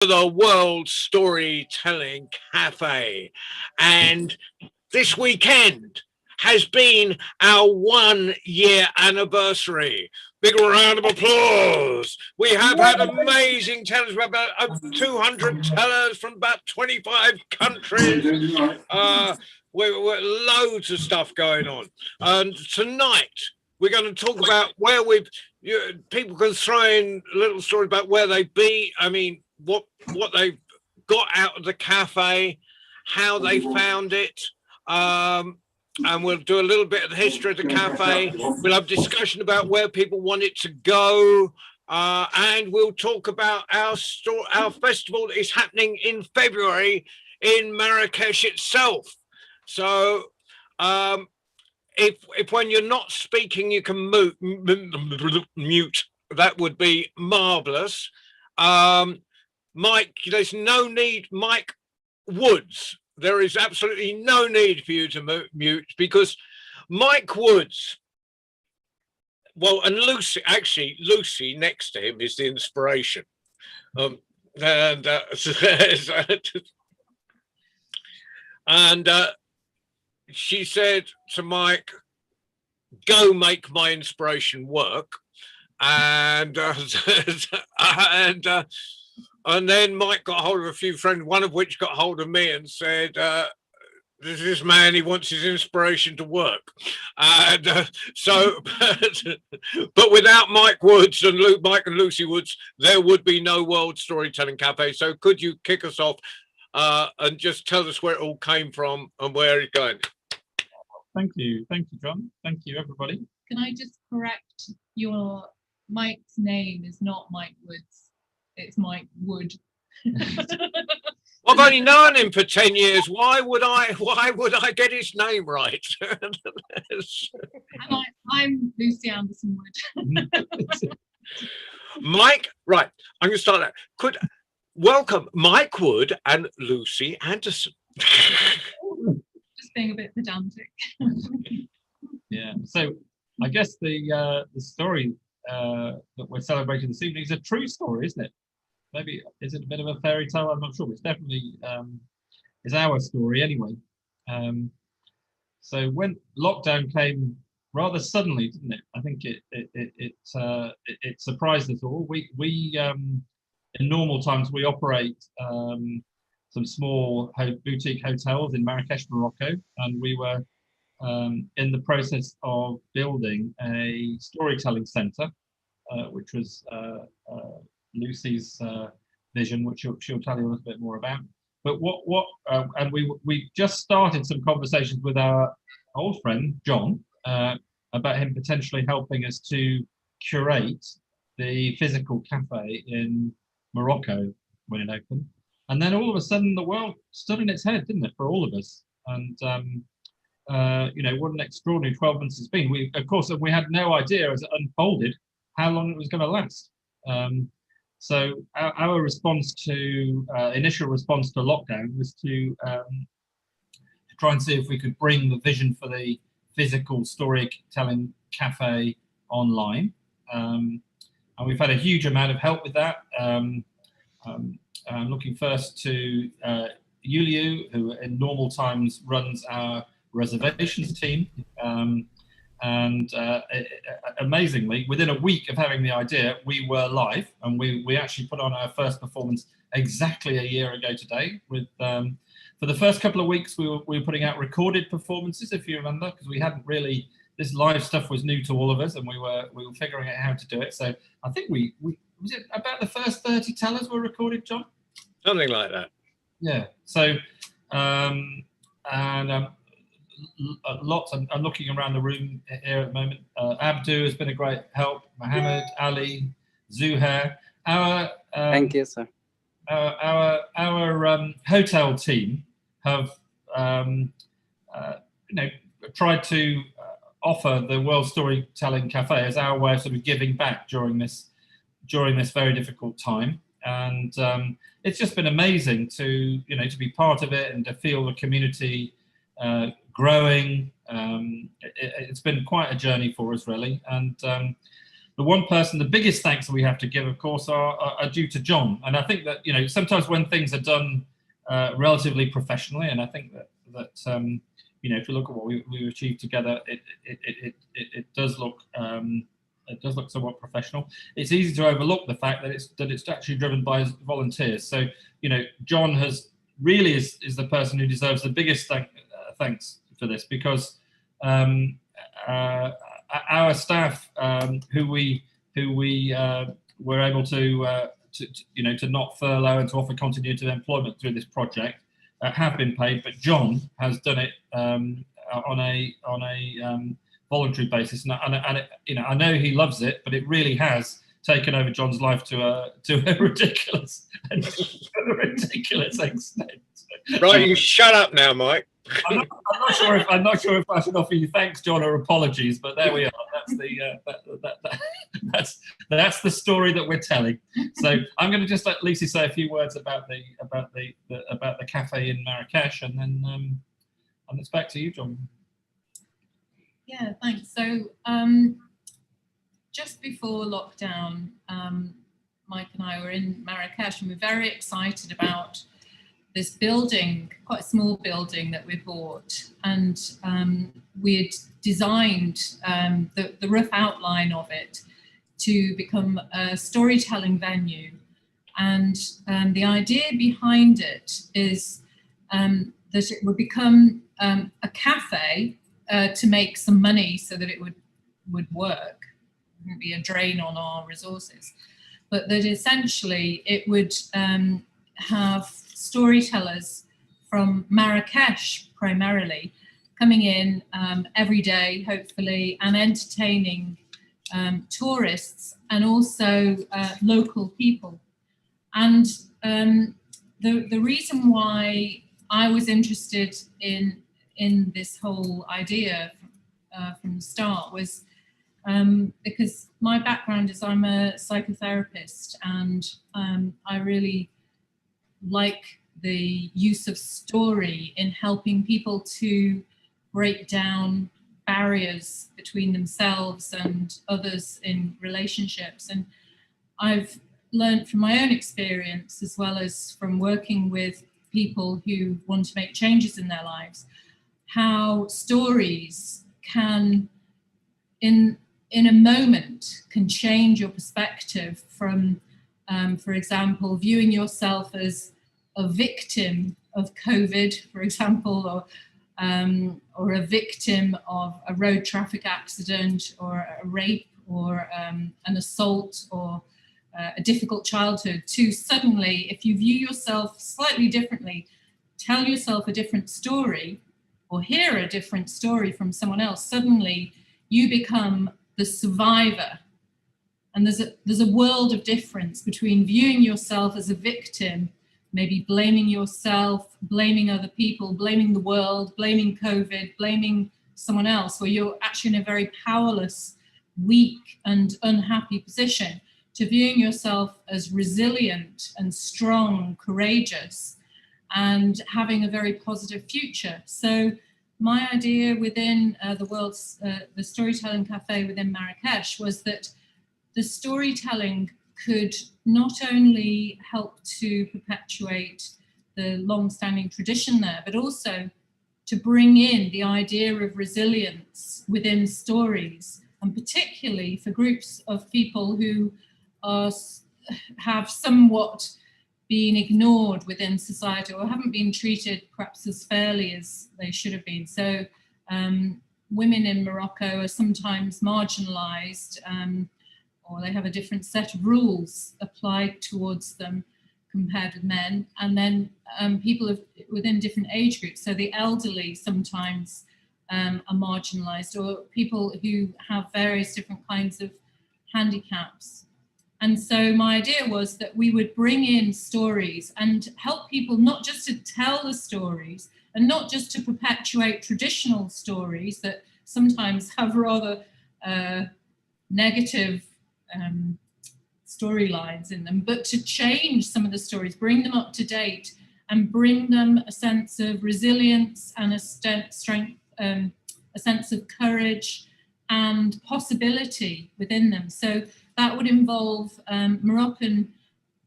The World Storytelling Cafe. And this weekend has been our 1 year anniversary. Big round of applause. We have had amazing tellers, about 200 tellers from about 25 countries. We're loads of stuff going on. And tonight, we're going to talk about where people can throw in little stories about where they've been. I mean, what they've got out of the cafe, how they found it, and we'll do a little bit of the history of the cafe. We'll have discussion about where people want it to go, and we'll talk about our festival that is happening in February in Marrakesh itself. So if when you're not speaking you can mute, that would be marvelous. Mike, there's no need, Mike Woods, there is absolutely no need for you to mute, because Mike Woods, well, and Lucy, actually Lucy next to him is the inspiration. And she said to Mike, go make my inspiration work. And then Mike got hold of a few friends, one of which got hold of me and said, there's this man, he wants his inspiration to work. And but without Mike Woods and Mike and Lucy Woods, there would be no World Storytelling Cafe. So could you kick us off and just tell us where it all came from and where it's going? Thank you, John. Thank you, everybody. Can I just correct Mike's name is not Mike Woods, it's Mike Wood. I've only known him for 10 years. Why would I get his name right? I'm Lucy Anderson Wood. Mike, right, I'm going to start that. Welcome Mike Wood and Lucy Anderson. Just being a bit pedantic. Yeah, so I guess the story that we're celebrating this evening is a true story, isn't it? Maybe is it a bit of a fairy tale? I'm not sure, but it's definitely is our story anyway. So when lockdown came rather suddenly, didn't it? I think it surprised us all. We in normal times we operate some small boutique hotels in Marrakesh, Morocco, and we were in the process of building a storytelling centre, which was Lucy's vision, which she'll tell you a little bit more about. But and we just started some conversations with our old friend John about him potentially helping us to curate the physical cafe in Morocco when it opened. And then all of a sudden the world stood in its head, didn't it, for all of us? And you know, what an extraordinary 12 months it's been. We, of course, we had no idea as it unfolded how long it was going to last. So our response to initial response to lockdown was to try and see if we could bring the vision for the physical storytelling cafe online, and we've had a huge amount of help with that. I'm looking first to Yuliu, who in normal times runs our reservations team. And amazingly, within a week of having the idea, we were live, and we actually put on our first performance exactly a year ago today. With for the first couple of weeks, we were putting out recorded performances, if you remember, because we hadn't really, this live stuff was new to all of us, and we were figuring out how to do it. So I think we was it about the first 30 tellers were recorded, John? Something like that. Yeah. So lots. I'm looking around the room here at the moment. Abdu has been a great help. Mohammed, Ali, Zuhair. Thank you, sir. Our hotel team have tried to offer the World Storytelling Cafe as our way of sort of giving back during this very difficult time. And it's just been amazing to be part of it and to feel the community growing. It's been quite a journey for us, really. And the one person, the biggest thanks that we have to give, of course, are due to John. And I think that, you know, sometimes when things are done relatively professionally, and I think that you know, if you look at what we've achieved together, it does look somewhat professional. It's easy to overlook the fact that it's actually driven by volunteers. So, you know, John is the person who deserves the biggest thanks for this, because our staff, who we were able to not furlough and to offer continuity of employment through this project, have been paid, but John has done it on a voluntary basis, and you know, I know he loves it, but it really has taken over John's life to a ridiculous extent. Right, you shut up now, Mike. I'm not sure if I should offer you thanks, John, or apologies, but there we are. That's the story that we're telling. So I'm going to just let Lucy say a few words about the cafe in Marrakesh, and then it's back to you, John. Yeah, thanks. So just before lockdown, Mike and I were in Marrakesh, and we're very excited about this building, quite a small building that we bought, and we had designed the rough outline of it to become a storytelling venue. And the idea behind it is that it would become a cafe to make some money so that it would work, it wouldn't be a drain on our resources, but that essentially it would have storytellers from Marrakesh primarily coming in every day, hopefully, and entertaining tourists and also local people. And the reason why I was interested in this whole idea from the start was because my background is I'm a psychotherapist, and I really like the use of story in helping people to break down barriers between themselves and others in relationships. And I've learned from my own experience, as well as from working with people who want to make changes in their lives, how stories can, in a moment, can change your perspective from, for example, viewing yourself as a victim of COVID, for example, or a victim of a road traffic accident, or a rape, or an assault, or a difficult childhood, to suddenly, if you view yourself slightly differently, tell yourself a different story, or hear a different story from someone else, suddenly you become the survivor. And there's a world of difference between viewing yourself as a victim, maybe blaming yourself, blaming other people, blaming the world, blaming COVID, blaming someone else, where you're actually in a very powerless, weak and unhappy position, to viewing yourself as resilient and strong, courageous, and having a very positive future. So my idea within the Storytelling Cafe within Marrakesh was that the storytelling could not only help to perpetuate the long-standing tradition there, but also to bring in the idea of resilience within stories, and particularly for groups of people who have somewhat been ignored within society, or haven't been treated perhaps as fairly as they should have been. So women in Morocco are sometimes marginalized, or they have a different set of rules applied towards them compared with men. And then people within different age groups, so the elderly sometimes are marginalized, or people who have various different kinds of handicaps. And so my idea was that we would bring in stories and help people not just to tell the stories, and not just to perpetuate traditional stories that sometimes have rather negative storylines in them, but to change some of the stories, bring them up to date, and bring them a sense of resilience and a strength, a sense of courage, and possibility within them. So that would involve Moroccan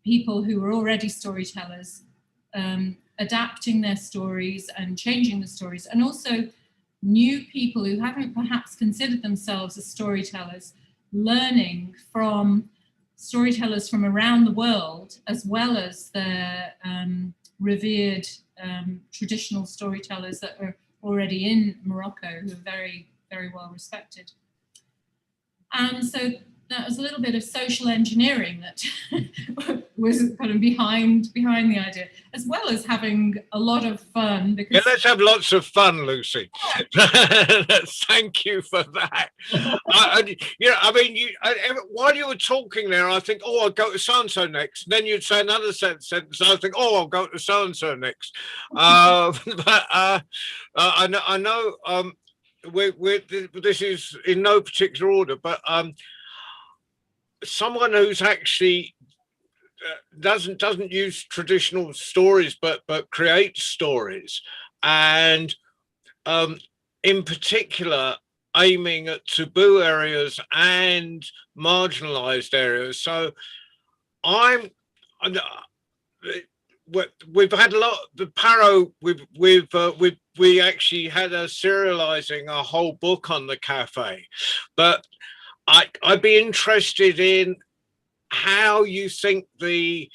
people who were already storytellers, adapting their stories and changing the stories, and also new people who haven't perhaps considered themselves as storytellers, learning from storytellers from around the world, as well as their revered traditional storytellers that are already in Morocco, who are very, very well respected. And so that was a little bit of social engineering that was kind of behind the idea, as well as having a lot of fun. Because yeah, let's have lots of fun, Lucy. Thank you for that. While you were talking there, I think, oh, I'll go to so-and-so next. And then you'd say another sentence. I think, oh, I'll go to so-and-so next. But I know this is in no particular order, but someone who's actually doesn't use traditional stories but creates stories, and in particular aiming at taboo areas and marginalized areas. So we've had a lot. The Paro, we actually had a serializing a whole book on the cafe, but I'd be interested in how you think the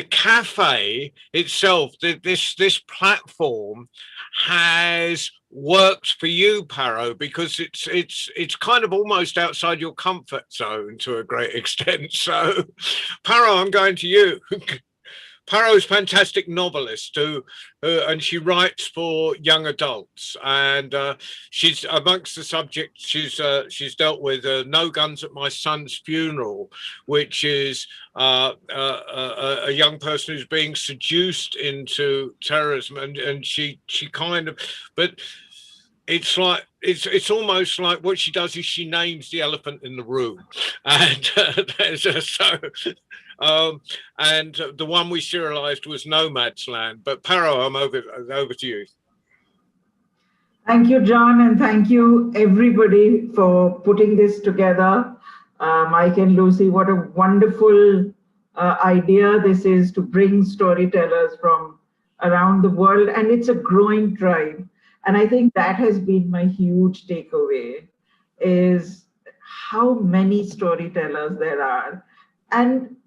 cafe itself, this platform, has worked for you, Paro, because it's kind of almost outside your comfort zone to a great extent. So, Paro, I'm going to you. Paro's a fantastic novelist and she writes for young adults, and she's amongst the subjects she's dealt with No Guns at My Son's Funeral, which is a young person who's being seduced into terrorism, and she kind of, but it's like it's almost like what she does is she names the elephant in the room, and and the one we serialized was Nomad's Land. But Paro, I'm over to you. Thank you, John, and thank you everybody for putting this together. Mike and Lucy, what a wonderful idea this is, to bring storytellers from around the world, and it's a growing tribe. And I think that has been my huge takeaway, is how many storytellers there are, and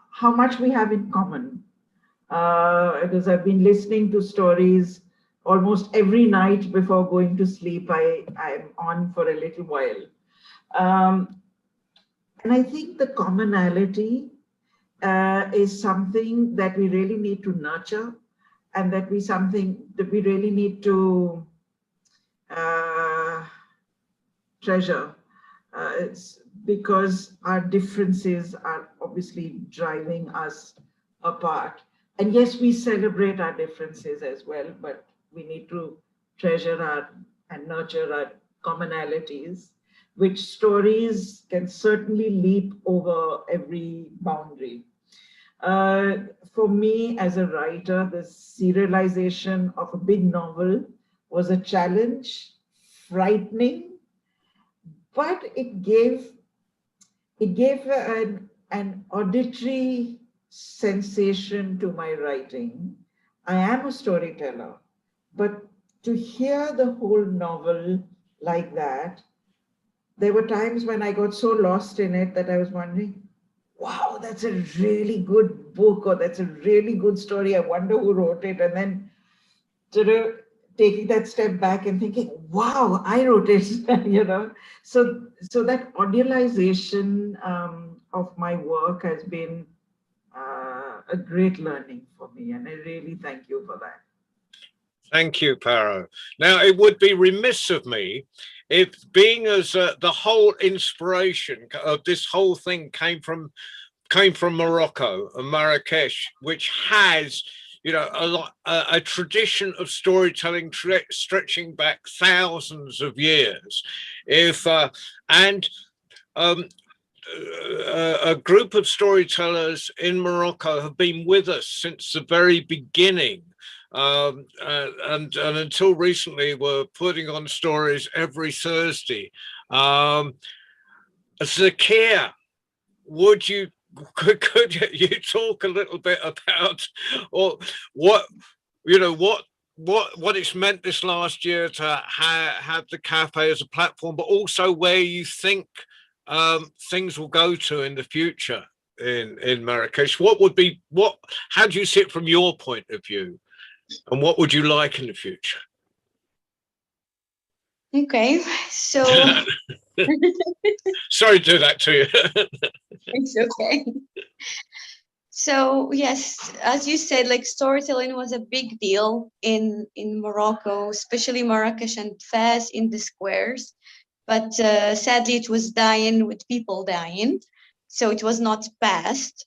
how much we have in common. Because I've been listening to stories almost every night before going to sleep. I'm on for a little while. And I think the commonality is something that we really need to nurture, and that we really need to treasure. It's because our differences are obviously driving us apart. And yes, we celebrate our differences as well, but we need to treasure and nurture our commonalities, which stories can certainly leap over every boundary. For me as a writer, the serialization of a big novel was a challenge, frightening, but it gave an auditory sensation to my writing. I am a storyteller, but to hear the whole novel like that, there were times when I got so lost in it that I was wondering, wow, that's a really good book, or that's a really good story. I wonder who wrote it. And then sort of taking that step back and thinking, wow, I wrote it, you know. So that audialization of my work has been a great learning for me, and I really thank you for that. Thank you, Paro. Now, it would be remiss of me if, being as the whole inspiration of this whole thing came from Morocco and Marrakesh, which has, you know, a tradition of storytelling stretching back thousands of years. A group of storytellers in Morocco have been with us since the very beginning and until recently were putting on stories every Thursday. Zakia, could you talk a little bit about, or what what it's meant this last year to have the cafe as a platform, but also where you think things will go to in the future in Marrakesh? How do you see it from your point of view, and what would you like in the future? Okay, so sorry to do that to you. it's okay. So yes, as you said, like storytelling was a big deal in Morocco, especially Marrakesh and Fez in the squares. But sadly, it was dying with people dying, so it was not passed.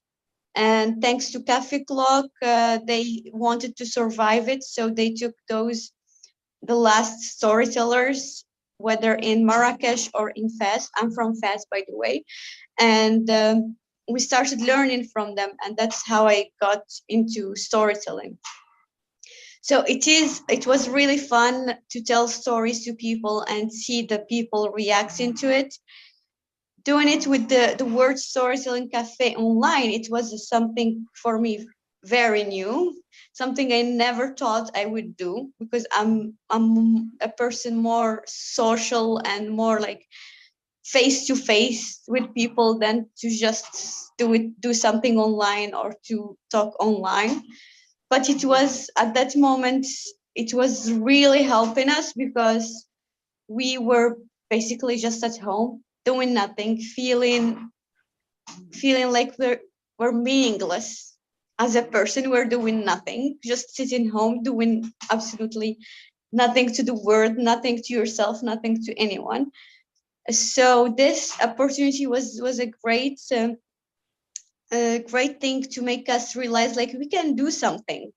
And thanks to Cafe Clock, they wanted to survive it, so they took the last storytellers, whether in Marrakesh or in Fez. I'm from Fez, by the way, and we started learning from them, and that's how I got into storytelling. So it was really fun to tell stories to people and see the people reacting to it. Doing it with the word storytelling cafe online, it was something for me very new, something I never thought I would do, because I'm a person more social and more like face to face with people than to just do something online or to talk online. But it was, at that moment, it was really helping us, because we were basically just at home doing nothing, feeling like we're meaningless as a person. We're doing nothing, just sitting home doing absolutely nothing to the world, nothing to yourself, nothing to anyone. So this opportunity was a great thing to make us realize, like, we can do something,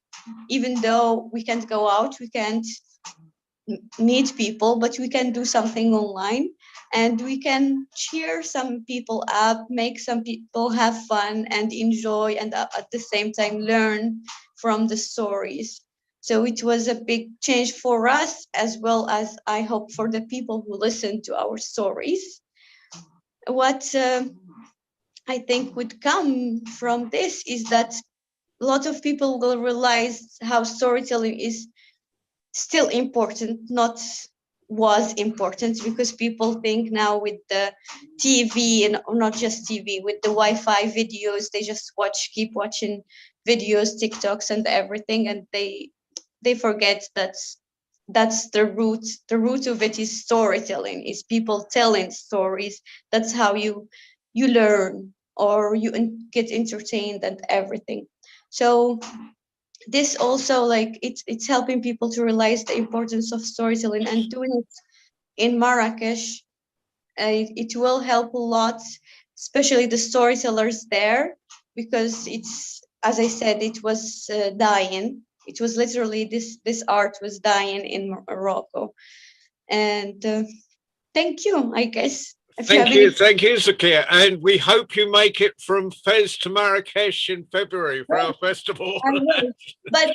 even though we can't go out, we can't meet people, but we can do something online, and we can cheer some people up, make some people have fun and enjoy, and at the same time learn from the stories. So it was a big change for us, as well as I hope for the people who listen to our stories. What I think would come from this is that a lot of people will realize how storytelling is still important, not was important, because people think now with the TV, and or not just TV, with the Wi-Fi videos, they just keep watching videos, TikToks and everything, and they forget that that's the root. The root of it is storytelling, is people telling stories. That's how you learn, or you get entertained and everything. So this also, like, it's helping people to realize the importance of storytelling, and doing it in Marrakesh, it will help a lot, especially the storytellers there, because it's, as I said, it was dying. It was literally, this art was dying in Morocco. And thank you, I guess. Thank you, Zakia, and we hope you make it from Fez to Marrakesh in February for our festival. I will. But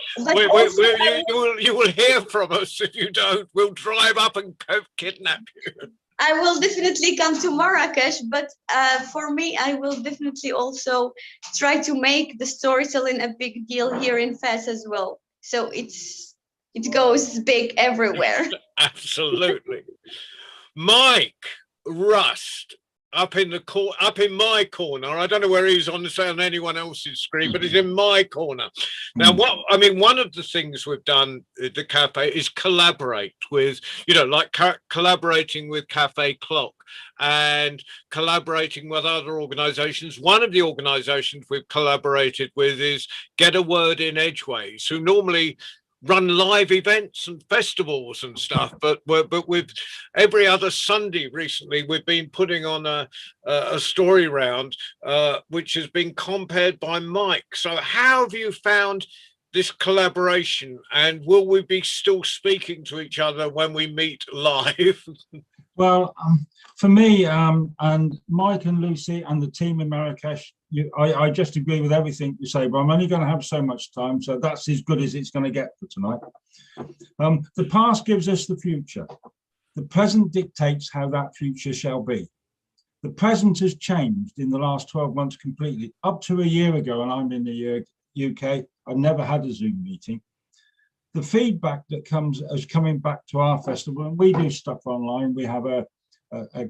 you will hear from us. If you don't, we'll drive up and kidnap you. I will definitely come to Marrakesh, but for me, I will definitely also try to make the storytelling a big deal here in Fez as well. So it goes big everywhere. Absolutely. Mike Rust up in my corner. I don't know where he's on anyone else's screen, but he's in my corner. Now, one of the things we've done at the cafe is collaborate with, like collaborating with Cafe Clock and collaborating with other organizations. One of the organizations we've collaborated with is Get a Word in Edgeways, who normally run live events and festivals and stuff, but with every other Sunday recently, we've been putting on a story round, which has been compared by Mike. So how have you found this collaboration, and will we be still speaking to each other when we meet live? Well, for me, and Mike and Lucy and the team in Marrakesh, I just agree with everything you say, but I'm only going to have so much time, so that's as good as it's going to get for tonight. The past gives us the future. The present dictates how that future shall be. The present has changed in the last 12 months completely. Up to a year ago, and I'm in the UK, I've never had a Zoom meeting. The feedback that is coming back to our festival, and we do stuff online. We have a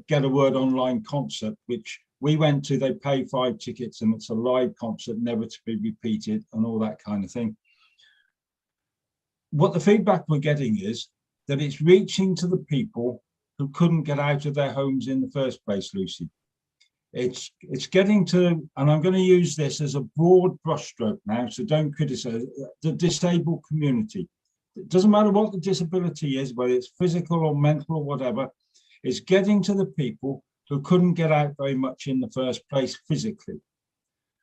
Get a Word online concert, which we went to. They pay 5 tickets, and it's a live concert, never to be repeated, and all that kind of thing. What the feedback we're getting is that it's reaching to the people who couldn't get out of their homes in the first place, Lucy. It's getting to, and I'm going to use this as a broad brushstroke now, so don't criticize the disabled community. It doesn't matter what the disability is, whether it's physical or mental or whatever, it's getting to the people who couldn't get out very much in the first place physically.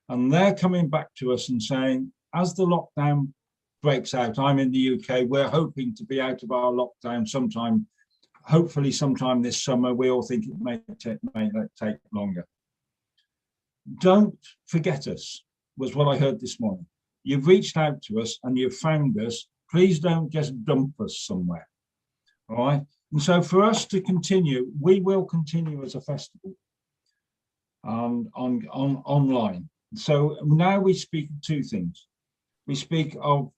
And they're coming back to us and saying, as the lockdown breaks out, I'm in the UK, we're hoping to be out of our lockdown sometime, hopefully sometime this summer. We all think it may take longer. Don't forget us, was what I heard this morning. You've reached out to us and you've found us. Please don't just dump us somewhere. All right. And so for us to continue, we will continue as a festival online. So now we speak of 2 things. We speak of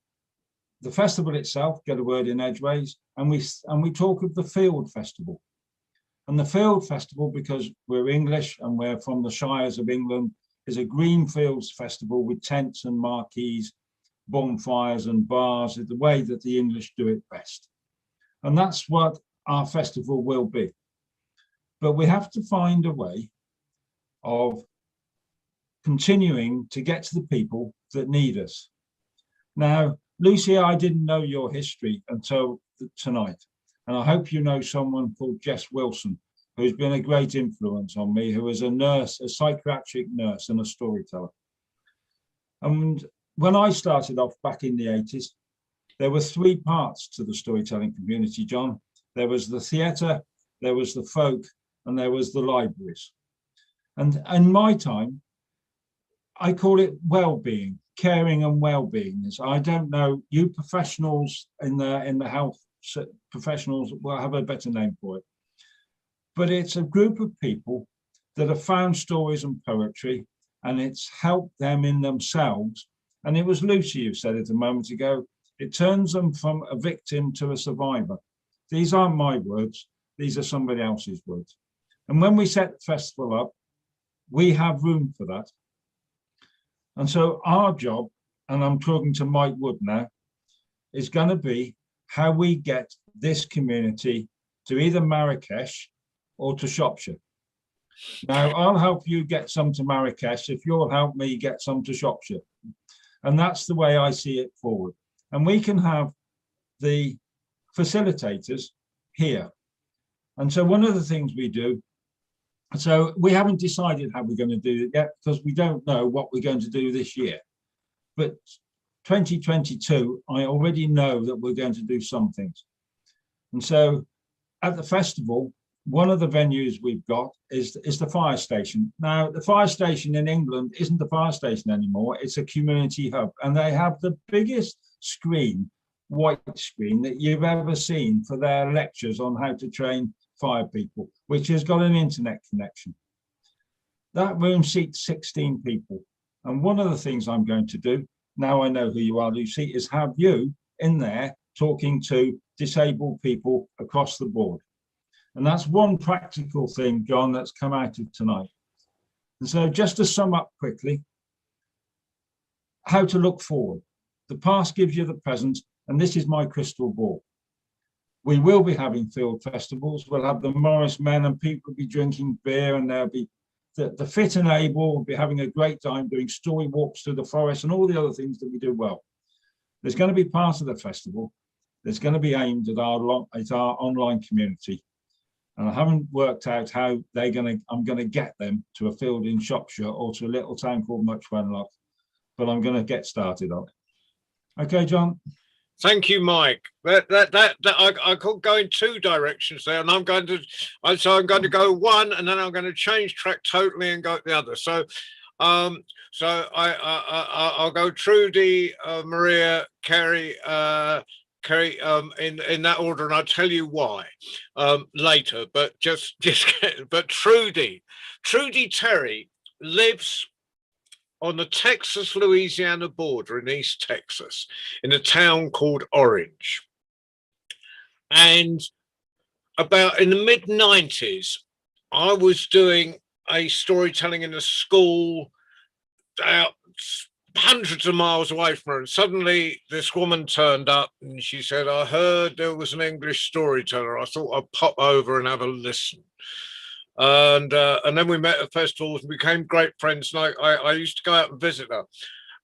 the festival itself, Get a Word in Edgeways, and we talk of the Field Festival. And the Field Festival, because we're English and we're from the Shires of England, is a greenfields festival with tents and marquees, bonfires and bars, the way that the English do it best. And that's what our festival will be. But we have to find a way of continuing to get to the people that need us. Now, Lucy, I didn't know your history until tonight. And I hope you know someone called Jess Wilson, who's been a great influence on me, who is a nurse, a psychiatric nurse and a storyteller. And when I started off back in the 80s, there were 3 parts to the storytelling community, John. There was the theatre, there was the folk, and there was the libraries. And in my time, I call it well-being, caring and well-being. I don't know, you professionals in the health professionals will have a better name for it. But it's a group of people that have found stories and poetry, and it's helped them in themselves. And it was Lucy who said it a moment ago, it turns them from a victim to a survivor. These aren't my words, these are somebody else's words. And when we set the festival up, we have room for that. And so our job, and I'm talking to Mike Wood now, is going to be how we get this community to either Marrakesh or to Shropshire. Now, I'll help you get some to Marrakesh if you'll help me get some to Shropshire. And that's the way I see it forward. And we can have the facilitators here. And so one of the things we do, so we haven't decided how we're going to do it yet, because we don't know what we're going to do this year. But 2022, I already know that we're going to do some things. And so at the festival, one of the venues we've got is the fire station. Now, the fire station in England isn't the fire station anymore. It's a community hub. And they have the biggest screen, white screen, that you've ever seen for their lectures on how to train fire people, which has got an internet connection. That room seats 16 people. And one of the things I'm going to do, now I know who you are, Lucy, is have you in there talking to disabled people across the board. And that's one practical thing, John, that's come out of tonight. And so just to sum up quickly, how to look forward. The past gives you the present, and this is my crystal ball. We will be having field festivals. We'll have the Morris Men, and people will be drinking beer, and there'll be the fit and able will be having a great time doing story walks through the forest and all the other things that we do well. There's going to be part of the festival that's going to be aimed at our online community. And I haven't worked out how I'm going to get them to a field in Shropshire or to a little town called Much Wenlock, but I'm going to get started on it. Okay, John? Thank you, Mike. I could go in two directions there, and I'm going to go one, and then I'm going to change track totally and go the other. So, I'll go Trudy, Maria, Kerry, in that order, and I'll tell you why later. But but Trudy Terry lives on the Texas-Louisiana border in East Texas, in a town called Orange. And about in the mid-90s, I was doing a storytelling in a school out hundreds of miles away from her. And suddenly this woman turned up and she said, I heard there was an English storyteller. I thought I'd pop over and have a listen. And then we met at festivals and became great friends. And I used to go out and visit her.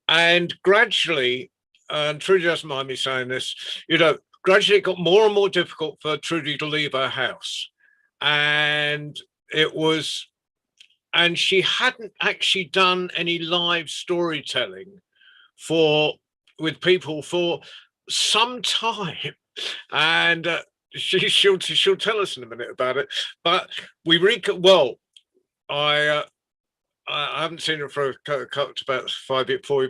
And gradually, and Trudy doesn't mind me saying this, gradually it got more and more difficult for Trudy to leave her house. And she hadn't actually done any live storytelling with people for some time. And she'll tell us in a minute about it. But I haven't seen her for about 4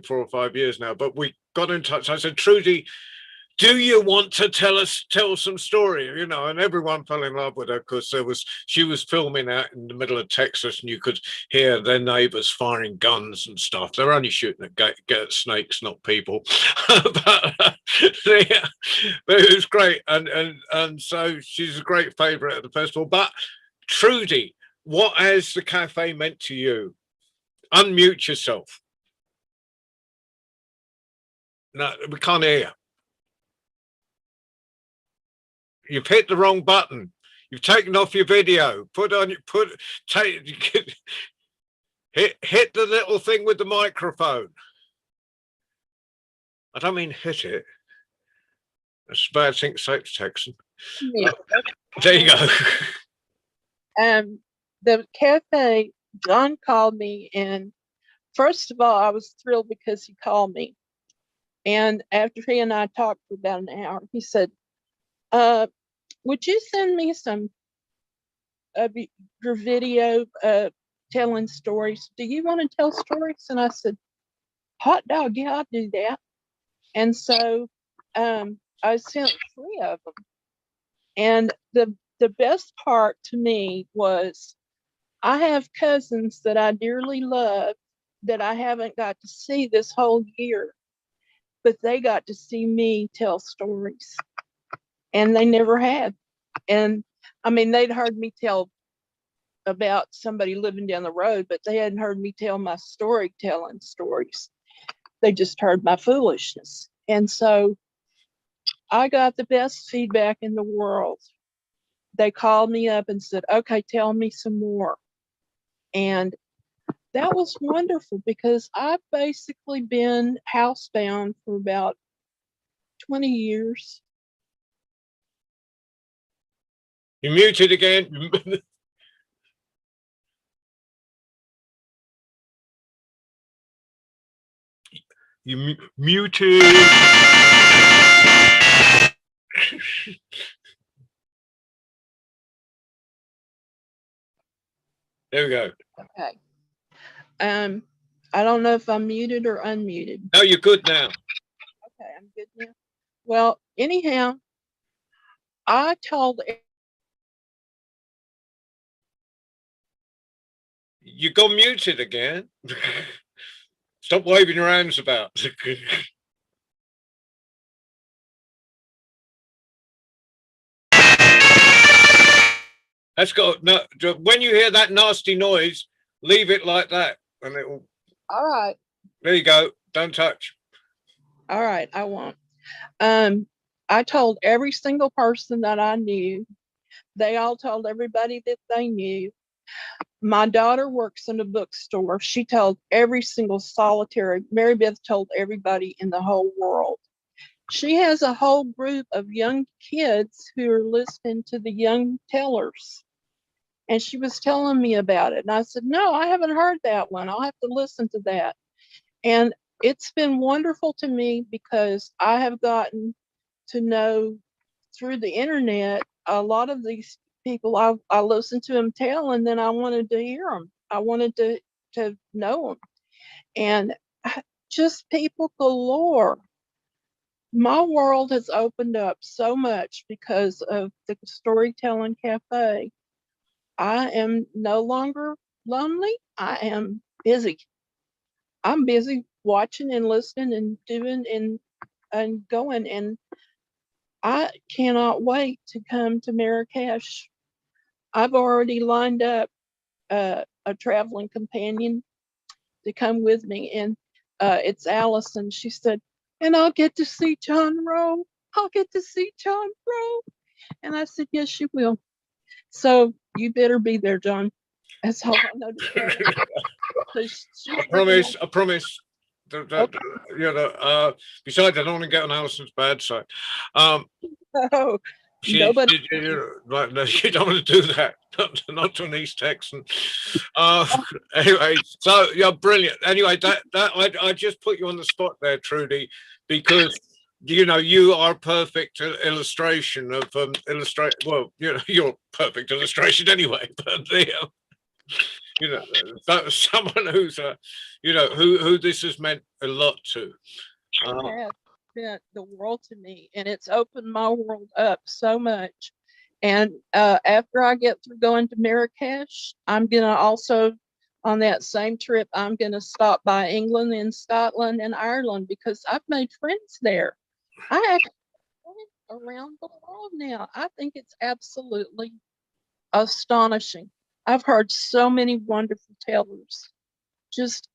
or 5 years now, but we got in touch. I said, Trudy, do you want to tell some story? And everyone fell in love with her because she was filming out in the middle of Texas, and you could hear their neighbors firing guns and stuff. They're only shooting at snakes, not people. but it was great, and so she's a great favorite at the festival. But Trudy, what has the cafe meant to you? Unmute yourself. No, we can't hear you. You've hit the wrong button. You've taken off your video. Hit the little thing with the microphone. I don't mean hit it. That's a bad thing to say to Texan. Yeah. There you go. The cafe, John called me, and first of all, I was thrilled because he called me. And after he and I talked for about an hour, he said, would you send me some of your video telling stories? Do you want to tell stories? And I said, hot dog, yeah, I'll do that. And so I sent 3 of them. And the best part to me was I have cousins that I dearly love that I haven't got to see this whole year, but they got to see me tell stories. And they never had. And I mean, they'd heard me tell about somebody living down the road, but they hadn't heard me tell my storytelling stories. They just heard my foolishness. And so I got the best feedback in the world. They called me up and said, okay, tell me some more. And that was wonderful because I've basically been housebound for about 20 years. You're muted again. You muted. There we go. Okay. I don't know if I'm muted or unmuted. No, you're good now. Okay, I'm good now. Well, anyhow, I told. You got muted again. Stop waving your hands about. That's got no. When you hear that nasty noise, leave it like that, and it will. All right. There you go. Don't touch. All right, I won't. I told every single person that I knew. They all told everybody that they knew. My daughter works in a bookstore. She told every single solitary. Mary Beth told everybody in the whole world. She has a whole group of young kids who are listening to the young tellers. And she was telling me about it. And I said, no, I haven't heard that one. I'll have to listen to that. And it's been wonderful to me because I have gotten to know through the internet, a lot of these people, I listened to them tell, and then I wanted to hear them. I wanted to know them. And just people galore. My world has opened up so much because of the Storytelling Cafe. I am no longer lonely. I am busy. I'm busy watching and listening and doing and going, and I cannot wait to come to Marrakesh. I've already lined up a traveling companion to come with me, and it's Allison. She said, and I'll get to see John Rowe. I'll get to see John Rowe. And I said, yes, you will. So you better be there, John. That's all I know to say. I promise. Besides, I don't want to get on Alison's bad side. Oh, nobody. You don't want to do that. Not to an East Texan. Anyway, so you're brilliant. Anyway, I just put you on the spot there, Trudy, because you are a perfect illustration of illustrate. Well, you're a perfect illustration anyway. But that's someone who's who this has meant a lot to. It has meant the world to me, and it's opened my world up so much. And after I get through going to Marrakesh, I'm gonna also, on that same trip, I'm gonna stop by England and Scotland and Ireland, because I've made friends there. I have friends around the world now. I think it's absolutely astonishing. I've heard so many wonderful tellers. Just,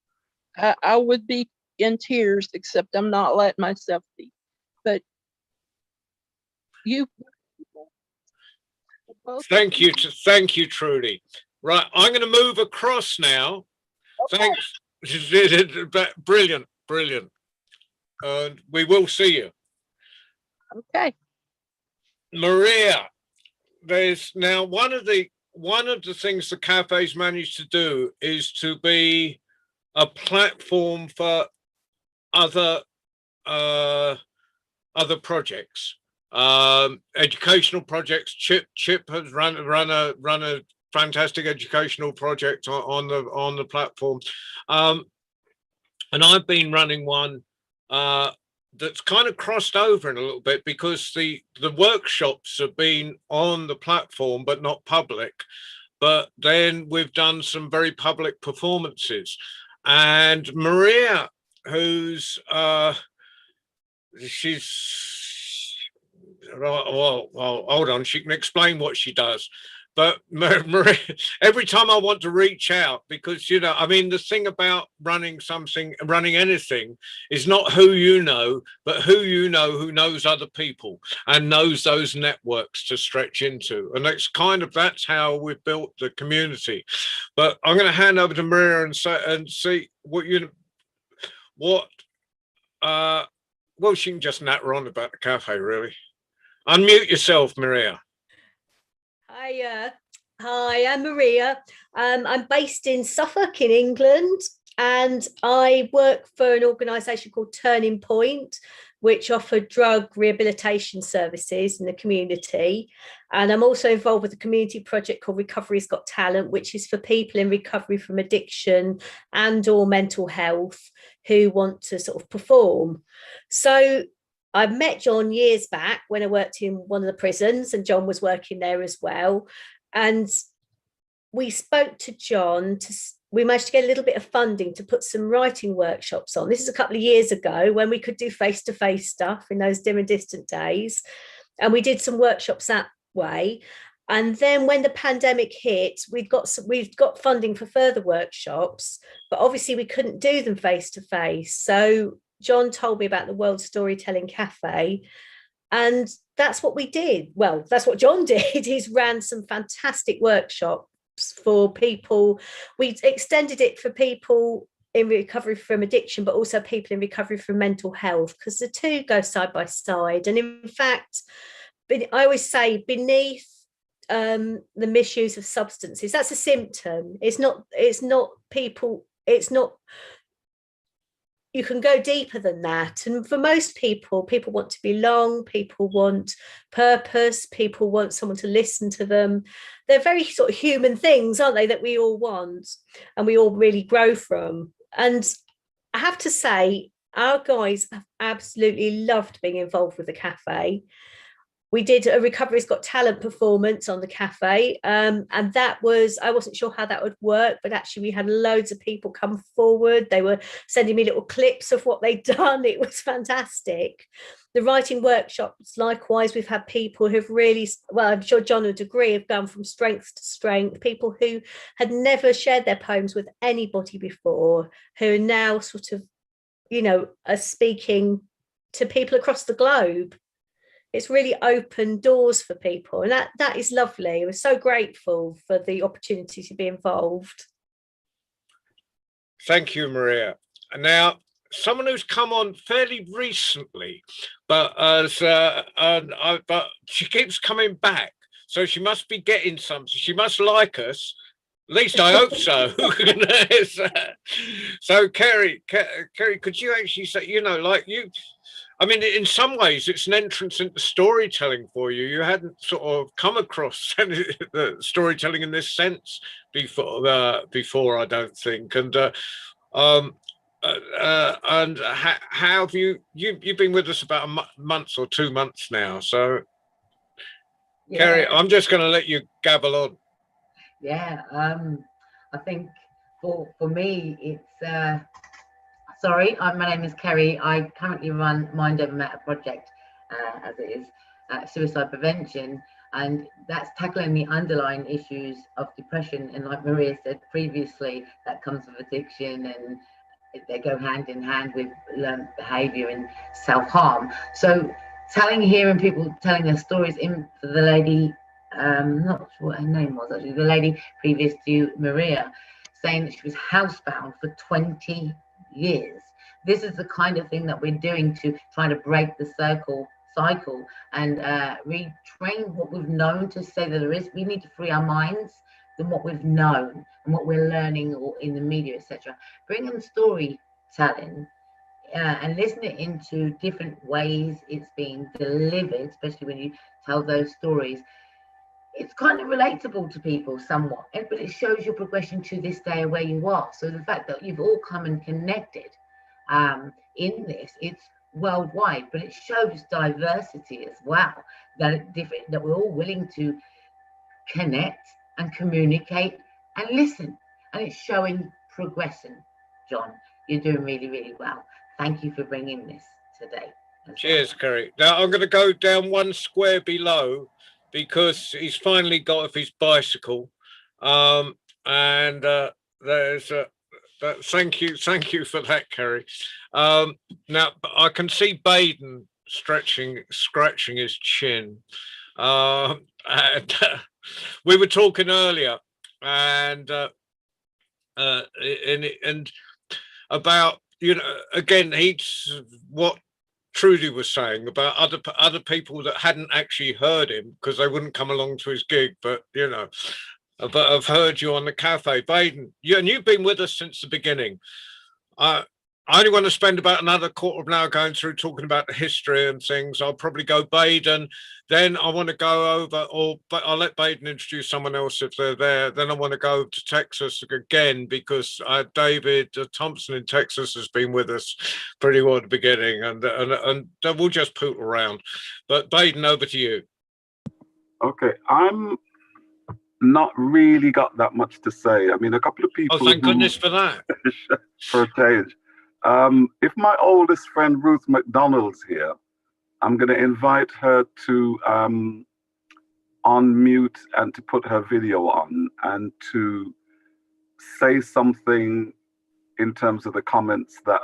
I would be in tears, except I'm not letting myself be. But you. Thank you, Trudy. Right, I'm going to move across now. Okay. Thanks. Brilliant. We will see you. Okay. Maria, there's now one of the things the cafe's managed to do is to be a platform for other projects, educational projects. Chip has run a fantastic educational project on the platform, and I've been running one that's kind of crossed over in a little bit, because the workshops have been on the platform but not public, but then we've done some very public performances. And Maria, who's she's well, hold on, she can explain what she does. But Maria, every time I want to reach out, because the thing about running anything is not who you know, but who knows other people and knows those networks to stretch into. And that's how we've built the community. But I'm going to hand over to Maria and see well, she can just natter on about the cafe, really. Unmute yourself, Maria. Hi, I'm Maria. I'm based in Suffolk in England, and I work for an organisation called Turning Point, which offer drug rehabilitation services in the community. And I'm also involved with a community project called Recovery's Got Talent, which is for people in recovery from addiction and or mental health who want to sort of perform. So I met John years back when I worked in one of the prisons, and John was working there as well. And we spoke to John we managed to get a little bit of funding to put some writing workshops on. This is a couple of years ago when we could do face-to-face stuff in those dim and distant days. And we did some workshops that way. And then when the pandemic hit, we've got funding for further workshops, but obviously we couldn't do them face-to-face. So John told me about the World Storytelling Cafe, and that's what we did. Well, that's what John did. He's ran some fantastic workshops for people. We extended it for people in recovery from addiction, but also people in recovery from mental health, because the two go side by side. And in fact, I always say beneath the misuse of substances, that's a symptom. It's not you can go deeper than that. And for most people, people want to belong, people want purpose, people want someone to listen to them. They're very sort of human things, aren't they, that we all want and we all really grow from. And I have to say, our guys have absolutely loved being involved with the cafe. We did a Recovery's Got Talent performance on the cafe, and that was, I wasn't sure how that would work, but actually we had loads of people come forward. They were sending me little clips of what they'd done. It was fantastic. The writing workshops, likewise, we've had people who've really, well, I'm sure John would agree, have gone from strength to strength, people who had never shared their poems with anybody before, who are now sort of, you know, are speaking to people across the globe. It's really opened doors for people, and that is lovely. We're so grateful for the opportunity to be involved. Thank you, Maria. And now, someone who's come on fairly recently, but but she keeps coming back, so she must be getting something. She must like us. At least I hope so. So, Kerry, could you actually say, you know, like you? I mean, in some ways, it's an entrance into storytelling for you. You hadn't sort of come across the storytelling in this sense before, I don't think. And how have you've been with us about a month or 2 months now? So, yeah. Kerry, I'm just going to let you gabble on. Yeah, I think for me, it's. Sorry, my name is Kerry. I currently run Mind Over Matter project, as it is, suicide prevention, and that's tackling the underlying issues of depression. And like Maria said previously, that comes with addiction, and they go hand in hand with learned behaviour and self-harm. So hearing people telling their stories, for the lady, not sure what her name was actually, the lady previous to Maria, saying that she was housebound for 20 years. This is the kind of thing that we're doing to try to break the cycle and retrain what we've known to say that there is. We need to free our minds than what we've known and what we're learning or in the media, etc. Bring in storytelling and listen it into different ways it's being delivered, especially when you tell those stories. It's kind of relatable to people somewhat, but it shows your progression to this day where you are. So the fact that you've all come and connected in this, it's worldwide, but it shows diversity as well, that we're all willing to connect and communicate and listen, and it's showing progression. John, you're doing really, really well. Thank you for bringing this today. Cheers, Kerry. Now I'm going to go down one square below, because he's finally got off his bicycle, and there's thank you for that, Kerry. Now I can see Baden scratching his chin, and we were talking earlier, and about, you know, again, he's what Trudy was saying about other people that hadn't actually heard him because they wouldn't come along to his gig, but you know, but I've heard you on the cafe. Baden, and you've been with us since the beginning. I only want to spend about another quarter of an hour going through talking about the history and things. I'll probably go Baden, then I want to go over, but I'll let Baden introduce someone else if they're there. Then I want to go to Texas again, because David Thompson in Texas has been with us pretty well at the beginning, and we'll just poot around. But Baden, over to you. Okay, I'm not really got that much to say. I mean, a couple of people. Oh, thank goodness for that. For a change. If my oldest friend Ruth McDonald's here, I'm going to invite her to unmute and to put her video on and to say something in terms of the comments that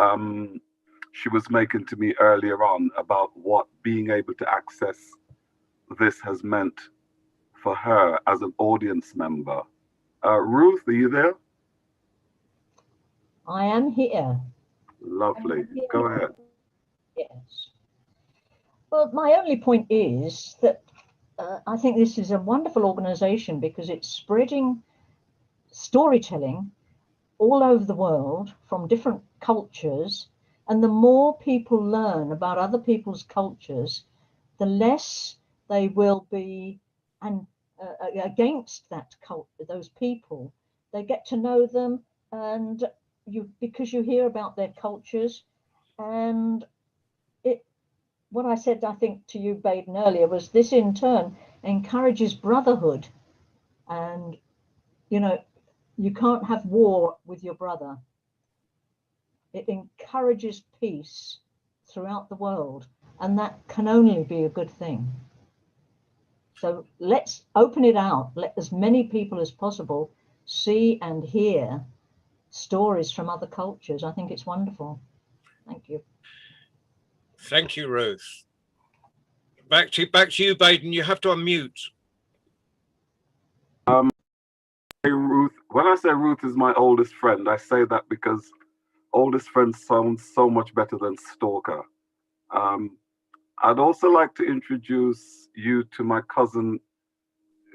she was making to me earlier on about what being able to access this has meant for her as an audience member. Ruth, are you there? I am here. Lovely. Go ahead. Yes. Well, my only point is that I think this is a wonderful organization because it's spreading storytelling all over the world from different cultures, And the more people learn about other people's cultures, the less they will be against that those people. They get to know them, and because you hear about their cultures, and what I said, I think, to you, Baden, earlier was this in turn encourages brotherhood. And, you can't have war with your brother. It encourages peace throughout the world, and that can only be a good thing. So let's open it out. Let as many people as possible see and hear stories from other cultures. I think it's wonderful. Thank you. Thank you, Ruth. Back to you, Baden. You have to unmute. Hey, Ruth. When I say Ruth is my oldest friend, I say that because oldest friend sounds so much better than stalker. I'd also like to introduce you to my cousin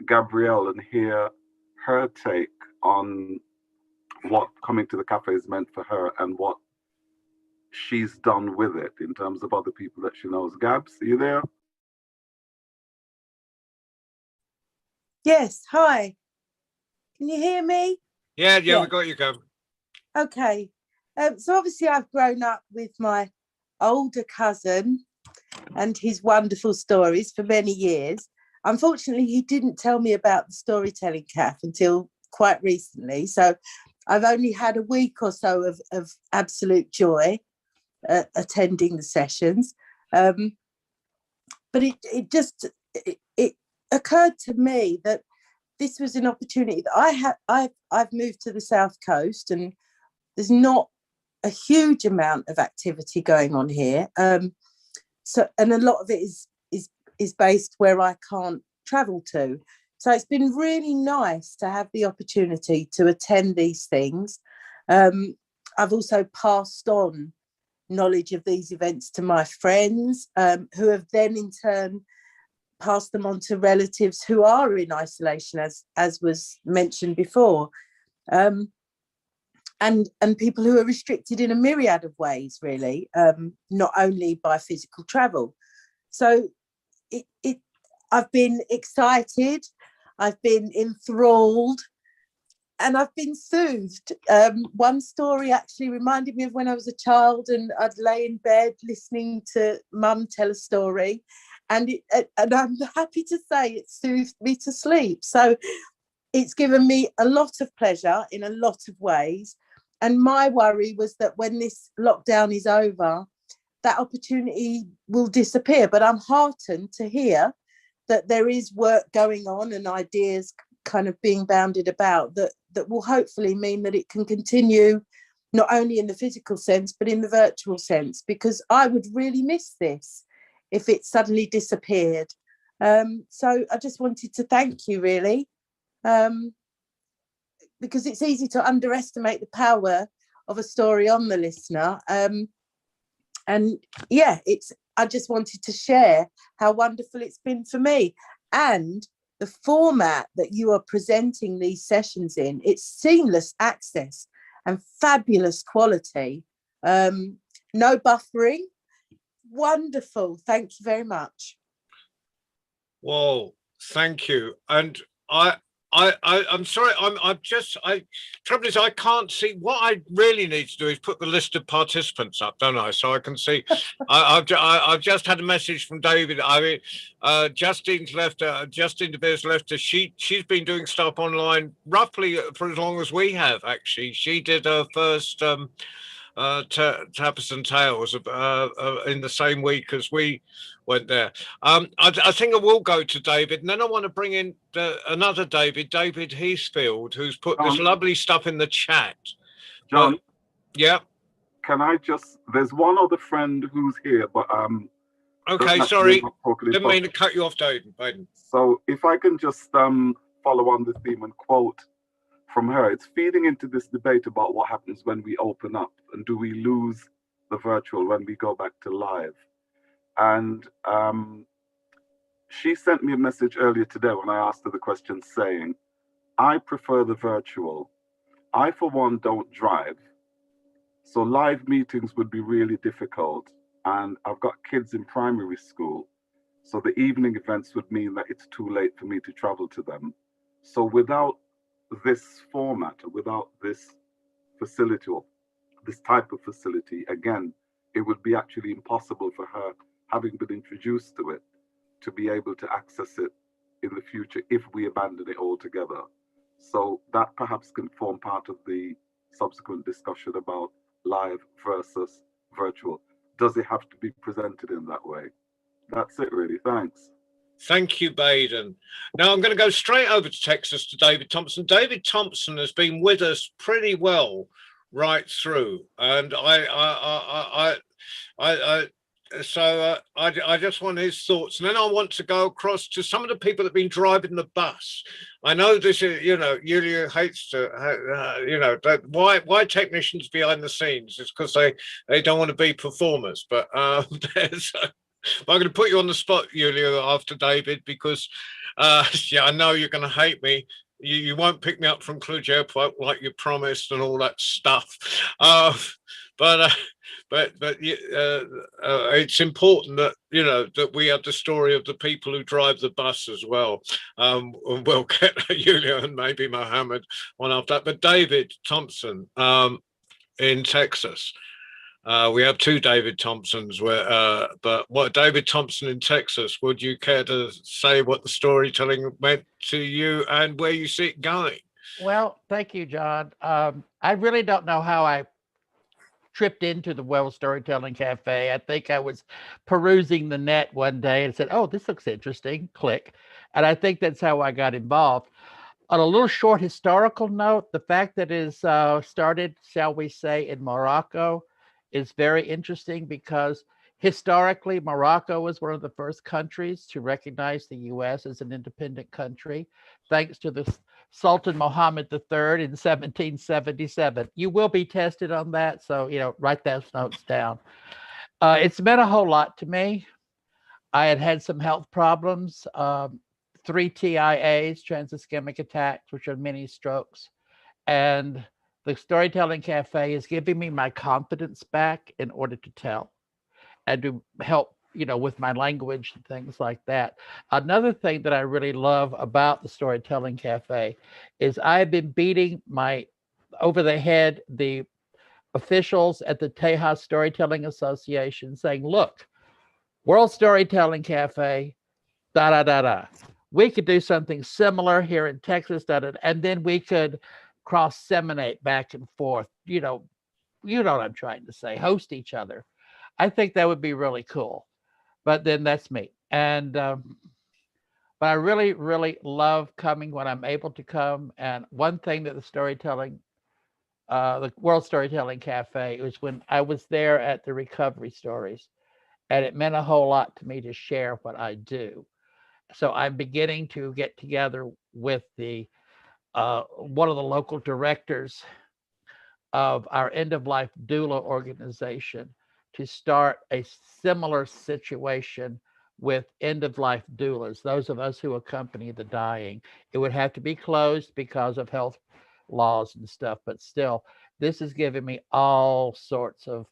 Gabrielle and hear her take on what coming to the cafe has meant for her and what she's done with it in terms of other people that she knows. Gabs, are you there? Yes, hi. Can you hear me? Yeah, we got you, Gab. Okay. So obviously I've grown up with my older cousin and his wonderful stories for many years. Unfortunately, he didn't tell me about the storytelling cafe until quite recently. So I've only had a week or so of absolute joy attending the sessions. But it occurred to me that this was an opportunity that I've moved to the South Coast, and there's not a huge amount of activity going on here. So, and a lot of it is based where I can't travel to. So it's been really nice to have the opportunity to attend these things. I've also passed on knowledge of these events to my friends, who have then in turn passed them on to relatives who are in isolation, as was mentioned before, and people who are restricted in a myriad of ways, really, not only by physical travel. So I've been excited, I've been enthralled, and I've been soothed. One story actually reminded me of when I was a child and I'd lay in bed listening to Mum tell a story, and I'm happy to say it soothed me to sleep. So it's given me a lot of pleasure in a lot of ways. And my worry was that when this lockdown is over, that opportunity will disappear. But I'm heartened to hear that there is work going on and ideas kind of being bounded about that will hopefully mean that it can continue, not only in the physical sense, but in the virtual sense, because I would really miss this if it suddenly disappeared. So I just wanted to thank you, really, because it's easy to underestimate the power of a story on the listener. And yeah, I just wanted to share how wonderful it's been for me. And the format that you are presenting these sessions in, it's seamless access and fabulous quality. No buffering. Wonderful. Thank you very much. Whoa, thank you. And I'm sorry, trouble is I can't see. What I really need to do is put the list of participants up, don't I? So I can see. I've just had a message from David. I mean, Justine's left. Justine DeVere's left us. She's been doing stuff online roughly for as long as we have. Actually, she did her first Tapas and Tales in the same week as we went there. I think I will go to David, and then I want to bring in another David Heathfield, who's put this lovely stuff in the chat. John, yeah. Can I just? There's one other friend who's here, but okay, sorry, didn't mean to cut you off, Baden. So if I can just follow on the theme and quote from her, it's feeding into this debate about what happens when we open up, and do we lose the virtual when we go back to live. And she sent me a message earlier today when I asked her the question, saying, I prefer the virtual. I, for one, don't drive. So live meetings would be really difficult. And I've got kids in primary school. So the evening events would mean that it's too late for me to travel to them. So without this format, without this facility or this type of facility, again, it would be actually impossible for her, having been introduced to it, to be able to access it in the future if we abandon it altogether. So that perhaps can form part of the subsequent discussion about live versus virtual. Does it have to be presented in that way? That's it really, thanks. Thank you, Baden. Now I'm going to go straight over to Texas to David Thompson. David Thompson has been with us pretty well right through, and I just want his thoughts, and then I want to go across to some of the people that have been driving the bus. I know this is, you know, Yulia hates to, you know, why technicians behind the scenes? It's because they don't want to be performers. But I'm going to put you on the spot, Yulia, after David, because yeah, I know you're going to hate me. You won't pick me up from Cluj Airport like you promised and all that stuff. But it's important that, you know, that we have the story of the people who drive the bus as well. And we'll get Yulia and maybe Mohammed on after that. But David Thompson in Texas. We have two David Thompsons, but what David Thompson in Texas, would you care to say what the storytelling meant to you and where you see it going? Well, thank you, John. I really don't know how I tripped into the World Storytelling Cafe. I think I was perusing the net one day and said, oh, this looks interesting, click. And I think that's how I got involved. On a little short historical note, the fact that it is started, shall we say, in Morocco is very interesting because historically, Morocco was one of the first countries to recognize the U.S. as an independent country, thanks to the Sultan Mohammed III in 1777. You will be tested on that, so, you know, write those notes down. It's meant a whole lot to me. I had some health problems, 3 TIAs, trans-ischemic attacks, which are mini strokes, and the Storytelling Cafe is giving me my confidence back in order to tell and to help, you know, with my language and things like that. Another thing that I really love about the Storytelling Cafe is I've been beating over the head the officials at the Tejas Storytelling Association saying, look, World Storytelling Cafe, we could do something similar here in Texas, and then we could cross-seminate back and forth, you know what I'm trying to say, host each other. I think that would be really cool. But then that's me. And but I really, really love coming when I'm able to come. And one thing that the World Storytelling Cafe was when I was there at the Recovery Stories, and it meant a whole lot to me to share what I do. So I'm beginning to get together with one of the local directors of our end-of-life doula organization to start a similar situation with end-of-life doulas, those of us who accompany the dying. It would have to be closed because of health laws and stuff, but still, this is giving me all sorts of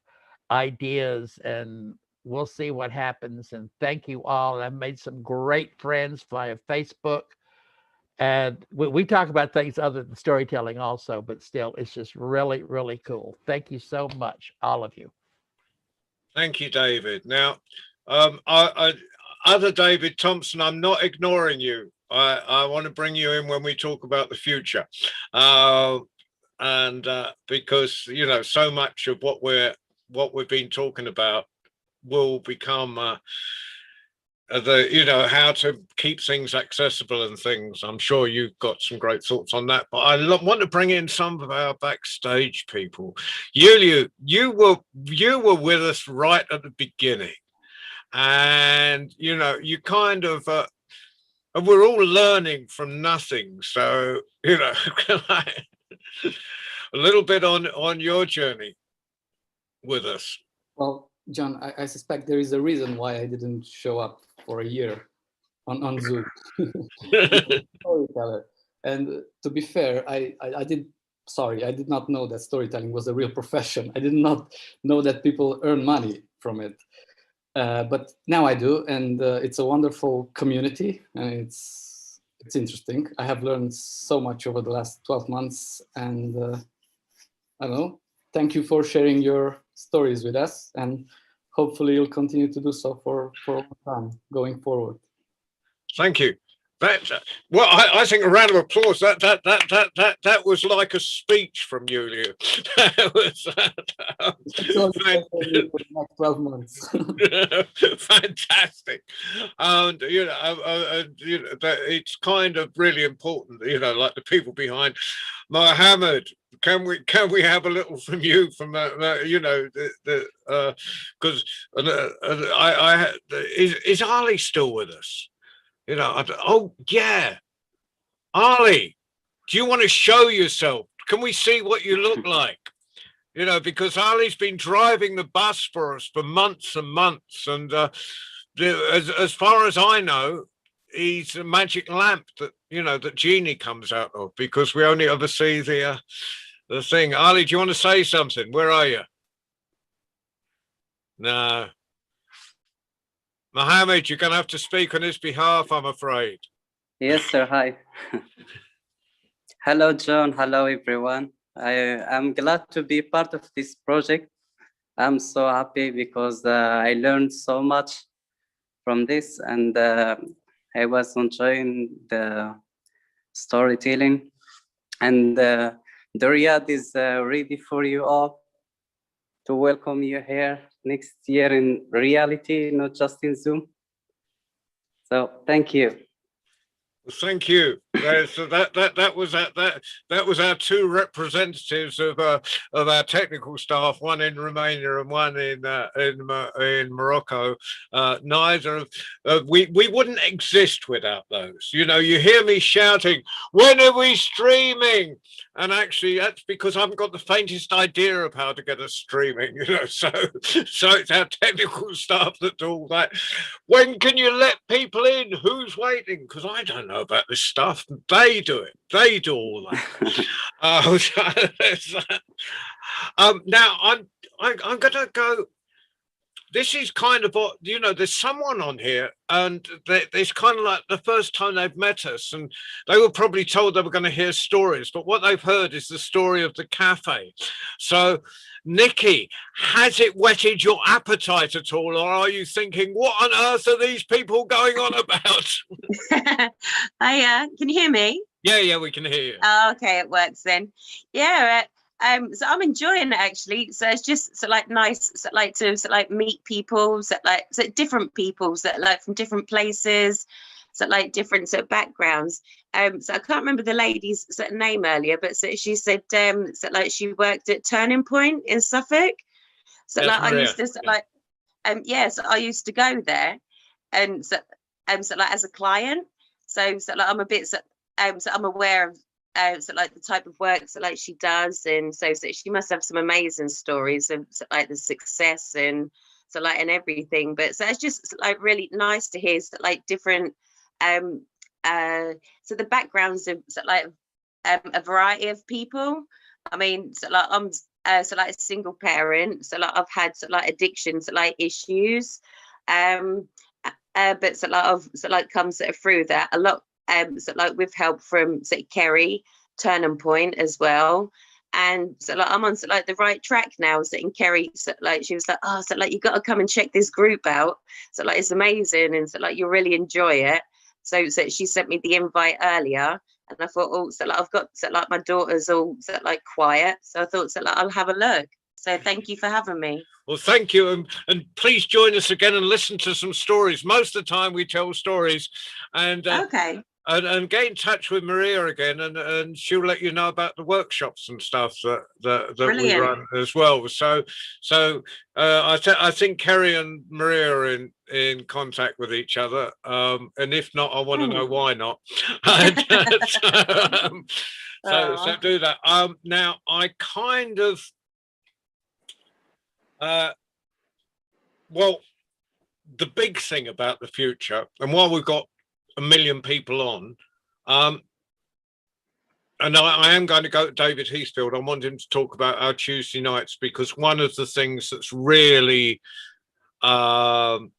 ideas, and we'll see what happens. And thank you all. I've made some great friends via Facebook. And we talk about things other than storytelling also, but still, it's just really, really cool. Thank you so much, all of you. Thank you, David. Now, other David Thompson, I'm not ignoring you. I want to bring you in when we talk about the future. Because, you know, so much of what we've been talking about will become how to keep things accessible and things. I'm sure you've got some great thoughts on that, but I want to bring in some of our backstage people. Yulia, you were with us right at the beginning, and you know, you kind of we're all learning from nothing. So, you know, a little bit on your journey with us. Well, John, I suspect there is a reason why I didn't show up for a year on Zoom. Storyteller. And to be fair, I did sorry, I did not know that storytelling was a real profession. I did not know that people earn money from it. But now I do, and it's a wonderful community, and it's interesting. I have learned so much over the last 12 months, and I don't know, thank you for sharing your stories with us, and hopefully you'll continue to do so for a long time going forward. Thank you. Well, I think a round of applause. That was like a speech from Julia. That was for the next 12 months. fantastic. And you know, it's kind of really important. You know, like the people behind. Mohammed, can we have a little from you? From you know, because is Ali still with us? You know, oh yeah, Ali, do you want to show yourself? Can we see what you look like? You know, because Ali's been driving the bus for us for months and months, and as far as I know, he's a magic lamp that, you know, that Genie comes out of, because we only ever see the thing. Ali, do you want to say something? Where are you? No. Mohammed, you're going to have to speak on his behalf, I'm afraid. Yes, sir. Hi. Hello, John. Hello, everyone. I'm glad to be part of this project. I'm so happy because I learned so much from this, and I was enjoying the storytelling. And the Riyadh is ready for you all to welcome you here next year in reality, not just in Zoom. So thank you. Well, thank you. So that was our two representatives of our technical staff, one in Romania and one in Morocco. Neither of we wouldn't exist without those. You know, you hear me shouting, "When are we streaming?" And actually, that's because I haven't got the faintest idea of how to get us streaming. You know, so it's our technical staff that do all that. When can you let people in? Who's waiting? Because I don't know about this stuff. They do it. They do all that. Now I'm gonna go. This is kind of what, you know, there's someone on here, and it's kind of like the first time they've met us, and they were probably told they were going to hear stories, but what they've heard is the story of the cafe. So, Nikki, has it whetted your appetite at all, or are you thinking, what on earth are these people going on about? Hiya, can you hear me? Yeah, we can hear you. Oh, okay, it works then. Yeah, so I'm enjoying it actually. So it's just so like nice, so like to like meet people, so different people, so like from different places, so like different sort of backgrounds. So I can't remember the lady's sort of name earlier, but so she said so like she worked at Turning Point in Suffolk. So That's like Maria. I used to like so I used to go there, and so like as a client. So like I'm a bit so I'm aware of so like the type of work so like she does, and so she must have some amazing stories of so like the success and so like and everything. But so it's just like really nice to hear so like different so the backgrounds of so like a variety of people. I mean, so like I'm so like a single parent, so like I've had so like addictions, so like issues, but so like I've so like come sort of through that a lot. So like with help from say Kerry Turning Point as well, and so like I'm on so like the right track now. So in Kerry, so like she was like, oh, so like you got to come and check this group out. So like it's amazing, and so like you'll really enjoy it. So she sent me the invite earlier, and I thought, oh, so like I've got so like my daughter's all so like quiet, so I thought so like I'll have a look. So thank you for having me. Well, thank you, and please join us again and listen to some stories. Most of the time we tell stories, and okay. And get in touch with Maria again, and she'll let you know about the workshops and stuff that we run as well. So I think Kerry and Maria are in contact with each other, and if not, I want to know why not. So do that. Now I kind of well, the big thing about the future, and while we've got 1 million people on, and I am going to go to David Heathfield. I want him to talk about our Tuesday nights, because one of the things that's really the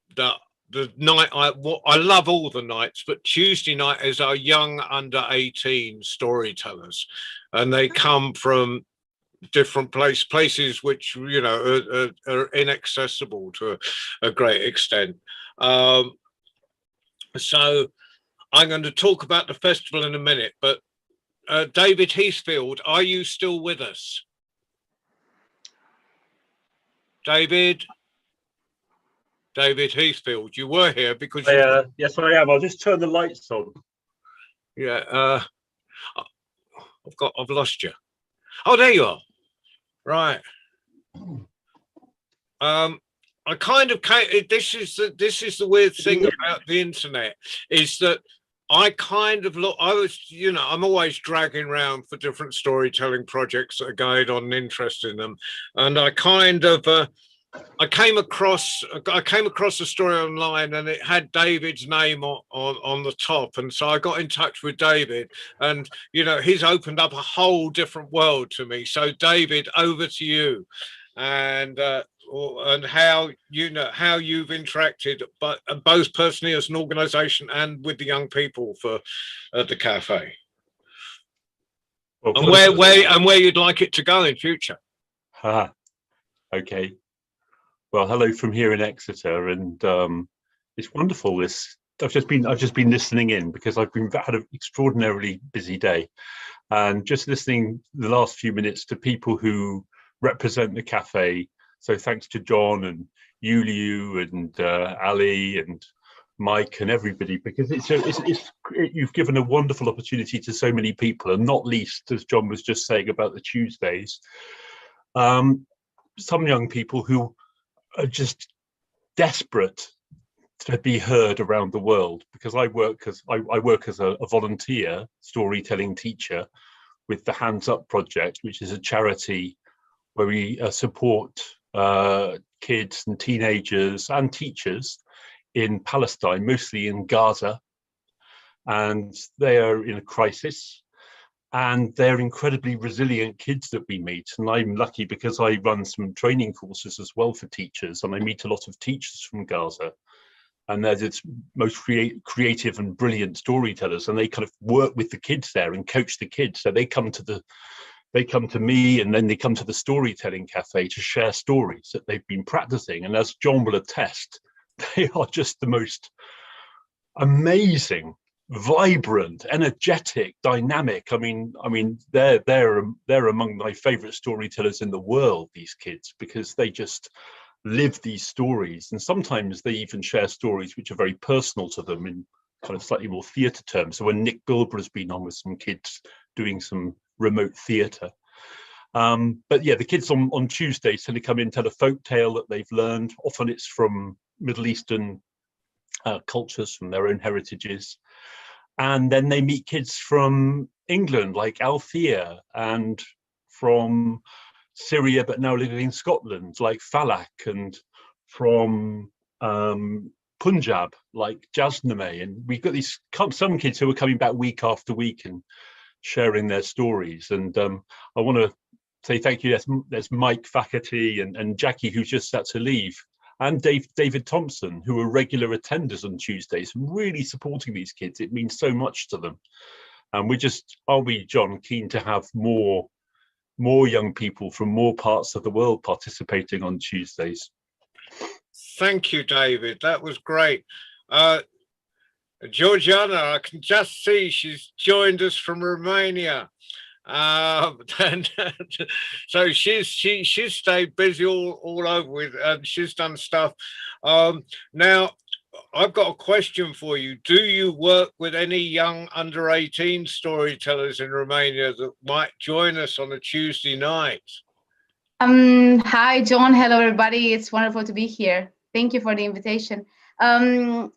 night I love all the nights, but Tuesday night is our young under 18 storytellers, and they come from different places which, you know, are inaccessible to a great extent. So I'm going to talk about the festival in a minute, but David Heathfield, are you still with us? David Heathfield, you were here because you... Yes, I am. I'll just turn the lights on. Yeah, I've lost you. Oh, there you are. Right. I kind of this is the weird thing about the internet, is that I kind of look, you know, I'm always dragging around for different storytelling projects that are going on and interested in them, and I kind of I came across a story online, and it had David's name on the top, and so I got in touch with David, and you know, he's opened up a whole different world to me. So David, over to you, and how, you know, how you've interacted, but both personally as an organization and with the young people for the cafe, and where you'd like it to go in future. Okay. Well, hello from here in Exeter, and it's wonderful. I've just been listening in, because I've had an extraordinarily busy day, and just listening the last few minutes to people who represent the cafe. So thanks to John and Yuliu and Ali and Mike and everybody, because you've given a wonderful opportunity to so many people, and not least, as John was just saying about the Tuesdays, some young people who are just desperate to be heard around the world, because I work as a volunteer storytelling teacher with the Hands Up Project, which is a charity where we support kids and teenagers and teachers in Palestine, mostly in Gaza, and they are in a crisis. And they're incredibly resilient kids that we meet. And I'm lucky because I run some training courses as well for teachers, and I meet a lot of teachers from Gaza. And they're its most creative and brilliant storytellers, and they kind of work with the kids there and coach the kids. So they come to me, and then they come to the storytelling cafe to share stories that they've been practicing. And as John will attest, they are just the most amazing, vibrant, energetic, dynamic. I mean, they're among my favorite storytellers in the world, these kids, because they just live these stories, and sometimes they even share stories which are very personal to them in kind of slightly more theatre terms. So when Nick Bilber has been on with some kids doing some remote theatre, but yeah, the kids on Tuesdays tend to come in, tell a folk tale that they've learned. Often it's from Middle Eastern cultures, from their own heritages. And then they meet kids from England, like Althea, and from Syria, but now living in Scotland, like Falak, and from Punjab, like Jasname. And we've got some kids who are coming back week after week and sharing their stories. And I want to say thank you. There's Mike Faculty and Jackie, who's just had to leave, and David Thompson, who are regular attenders on Tuesdays, really supporting these kids. It means so much to them. And aren't we, John, keen to have more young people from more parts of the world participating on Tuesdays? Thank you, David. That was great. Georgiana, I can just see she's joined us from Romania. And so she's stayed busy all over with, and she's done stuff. Now I've got a question for you. Do you work with any young under 18 storytellers in Romania that might join us on a Tuesday night? Hi, John. Hello, everybody. It's wonderful to be here. Thank you for the invitation. I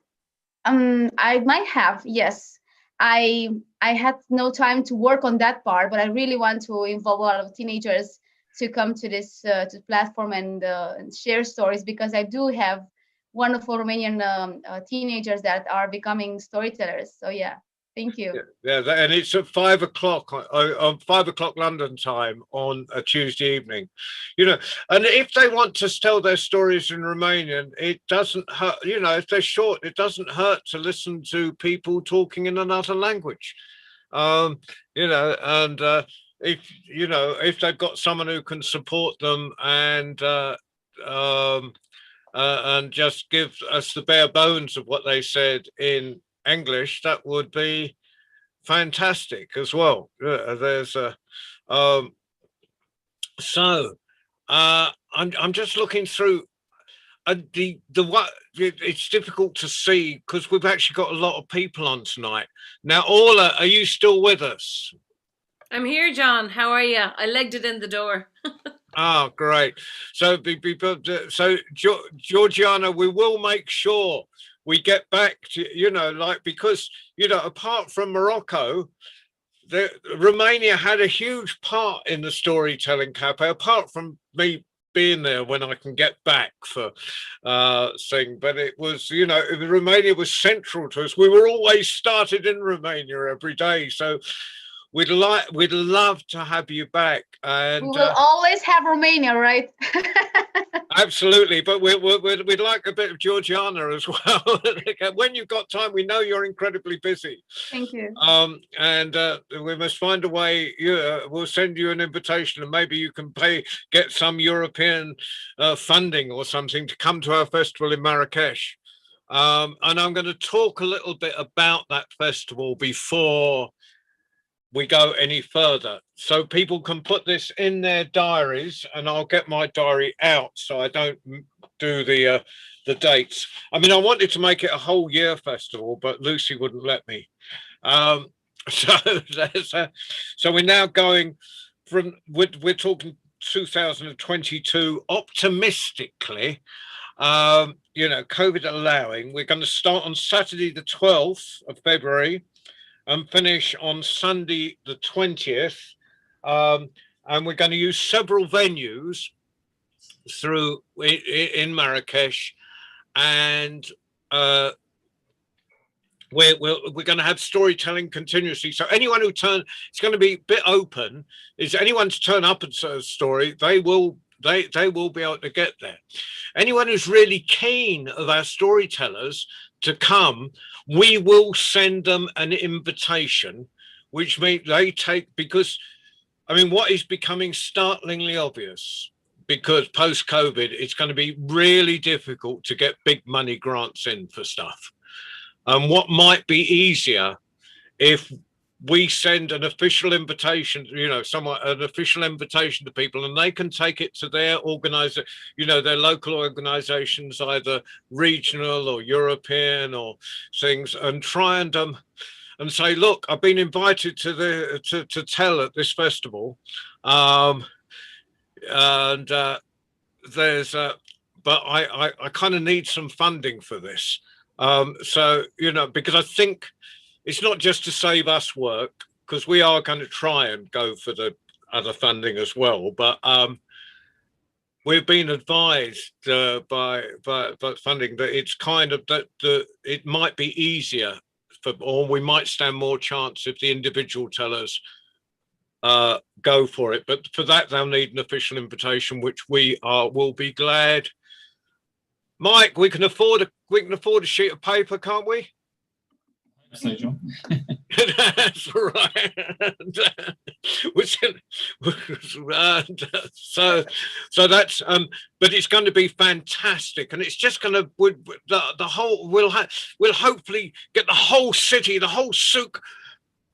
might have, yes. I had no time to work on that part, but I really want to involve a lot of teenagers to come to this to platform and share stories, because I do have wonderful Romanian teenagers that are becoming storytellers. So yeah, Thank you. Yeah, and it's at 5 o'clock on 5 o'clock London time on a Tuesday evening, you know. And if they want to tell their stories in Romanian, it doesn't hurt, you know, if they're short, it doesn't hurt to listen to people talking in another language, you know. And if you know, if they've got someone who can support them and just give us the bare bones of what they said in English, that would be fantastic as well. There's a I'm just looking through the what it's difficult to see because we've actually got a lot of people on tonight. Now, Orla, are you still with us? I'm here, John. How are you? I legged it in the door. Oh, great. So, Georgiana, we will make sure we get back to, you know, like, because, you know, apart from Morocco, Romania had a huge part in the Storytelling Cafe, apart from me being there when I can get back for thing. But it was, you know, Romania was central to us. We were always started in Romania every day. So we'd love to have you back. And We will always have Romania, right? absolutely, but we'd like a bit of Georgiana as well. When you've got time, we know you're incredibly busy. Thank you. And we must find a way. We'll send you an invitation, and maybe you can get some European funding or something to come to our festival in Marrakesh. And I'm going to talk a little bit about that festival before we go any further, so people can put this in their diaries, and I'll get my diary out so I don't do the dates. I mean, I wanted to make it a whole year festival, but Lucy wouldn't let me. So we're now going from, we're talking 2022 optimistically, you know, COVID allowing. We're going to start on Saturday the 12th of February and finish on Sunday the 20th. And we're going to use several venues through in Marrakesh, and we're going to have storytelling continuously. So anyone who it's going to be a bit open. Is anyone to turn up and say a story, they will be able to get there. Anyone who's really keen of our storytellers to come, we will send them an invitation, which means they take, because I mean, what is becoming startlingly obvious, because post-COVID, it's going to be really difficult to get big money grants in for stuff. And what might be easier if we send an official invitation, you know, an official invitation to people, and they can take it to their their local organizations, either regional or European or things, and try and say, look, I've been invited to tell at this festival, but I kind of need some funding for this. So, you know, because I think it's not just to save us work, because we are going to try and go for the other funding as well. But we've been advised by funding that it's kind of that it might be easier or we might stand more chance if the individual tellers go for it. But for that, they'll need an official invitation, which will be glad. Mike, we can afford a sheet of paper, can't we? So, John. That's right. So that's but it's going to be fantastic, and it's just going to the whole we'll hopefully get the whole city, the whole souk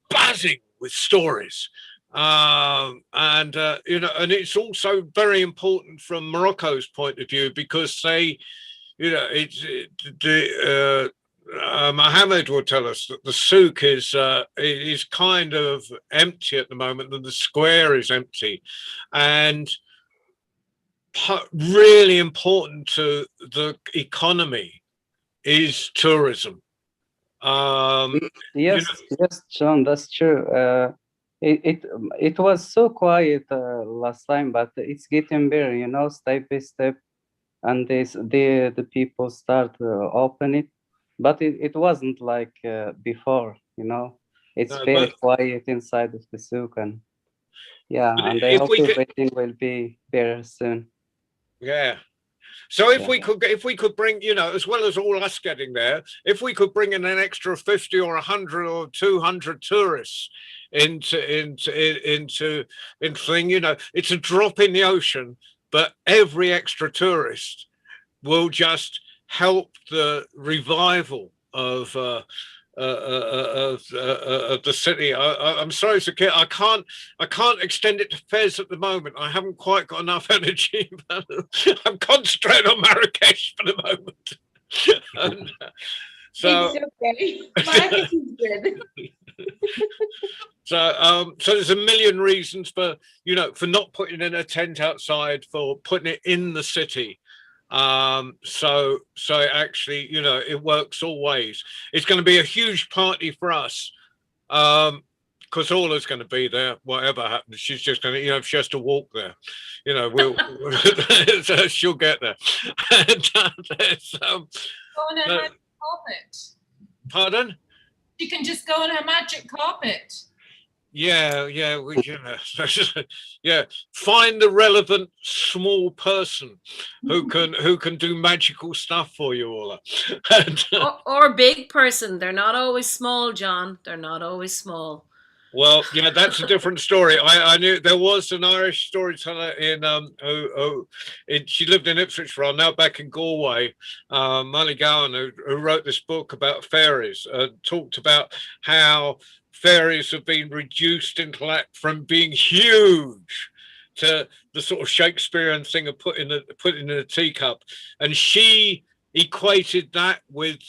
buzzing with stories. And you know, and it's also very important from Morocco's point of view, because they, you know, Mohammed will tell us that the souk is kind of empty at the moment, and the square is empty, and really important to the economy is tourism. Yes, yes, John, that's true. It was so quiet last time, but it's getting better, you know, step by step, and the people start open it. But it wasn't like before, you know. It's No, very but- quiet inside of the souk, and yeah, But and I if hope we could- everything will be better soon. Yeah. So if Yeah. we could bring, you know, as well as all us getting there, if we could bring in an extra 50 or 100 or 200 tourists into thing, you know, it's a drop in the ocean, but every extra tourist will just help the revival of the city. I'm sorry, Zakir, I can't extend it to Fez at the moment. I haven't quite got enough energy. But I'm concentrating on Marrakesh for the moment. And, so, It's okay. Marrakesh is good. so there's a million reasons for, you know, for not putting in a tent outside, for putting it in the city. So actually, you know, it works all ways. It's going to be a huge party for us, because Orla's going to be there, whatever happens. She's just going to, you know, if she has to walk there, you know, so she'll get there. And, there's, Go on her magic carpet. pardon? You can just go on her magic carpet. Yeah, yeah, find the relevant small person who can do magical stuff for you, Orla. And, Or big person. They're not always small, John. They're not always small. well, yeah, that's a different story. I knew there was an Irish storyteller in she lived in Ipswich for a while, now back in Galway, Molly Gowan, who wrote this book about fairies, talked about how fairies have been reduced from being huge to the sort of Shakespearean thing of put in a teacup, and she equated that with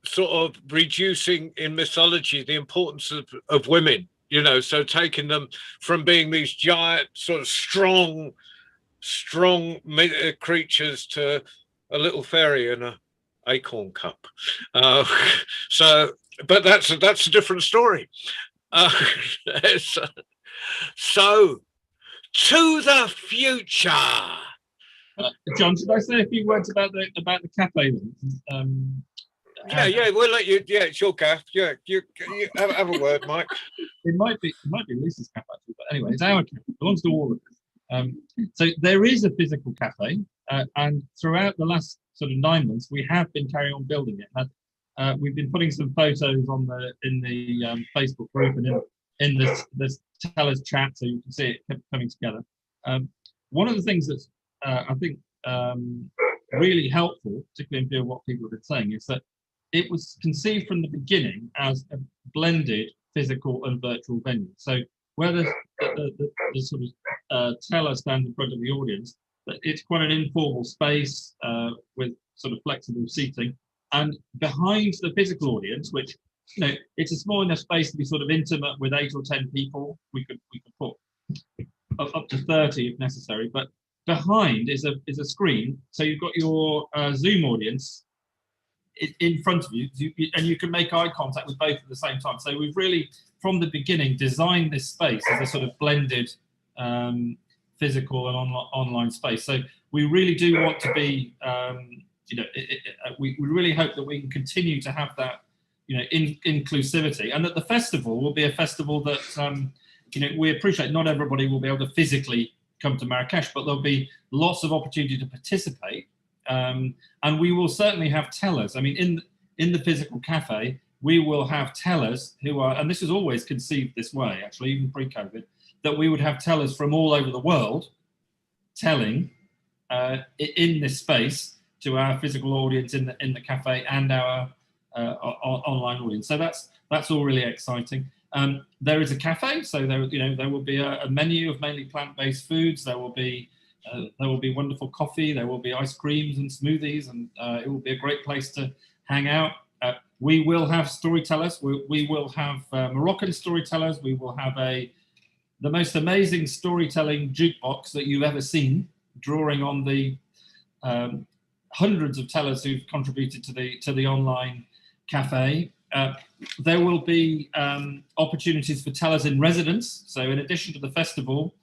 sort of reducing in mythology the importance of women, you know, so taking them from being these giant sort of strong creatures to a little fairy in a acorn cup. But that's a different story. So to the future. John, should I say a few words about the cafe then? Yeah, we'll let you. Yeah, it's your gaff. Yeah, you have a word, Mike. It might be Lisa's cafe, actually, but anyway, it's our cafe. It belongs to all of us. So there is a physical cafe, and throughout the last sort of 9 months, we have been carrying on building it. We've been putting some photos in the Facebook group and in the Tellers chat, so you can see it coming together. One of the things that's I think really helpful, particularly in view of what people have been saying, is that it was conceived from the beginning as a blended physical and virtual venue. So where the sort of teller stands in front of the audience, it's quite an informal space with sort of flexible seating. And behind the physical audience, which, you know, it's a small enough space to be sort of intimate with 8 or 10 people. We could put up to 30 if necessary. But behind is a screen, so you've got your Zoom audience in front of you, and you can make eye contact with both at the same time. So we've really, from the beginning, designed this space as a sort of blended physical and online space. So we really do want to be, you know, we really hope that we can continue to have that, you know, inclusivity, and that the festival will be a festival that, you know, we appreciate not everybody will be able to physically come to Marrakesh, but there'll be lots of opportunity to participate. And we will certainly have tellers. I mean, in the physical cafe, we will have tellers who are, and this is always conceived this way, actually, even pre-COVID, that we would have tellers from all over the world telling in this space to our physical audience in the cafe and our online audience. So that's all really exciting. There is a cafe, so there will be a menu of mainly plant-based foods. There will be wonderful coffee. There will be ice creams and smoothies, and it will be a great place to hang out. We will have storytellers. We will have Moroccan storytellers. We will have the most amazing storytelling jukebox that you've ever seen, drawing on the hundreds of tellers who've contributed to the online cafe. There will be opportunities for tellers in residence. So in addition to the festival,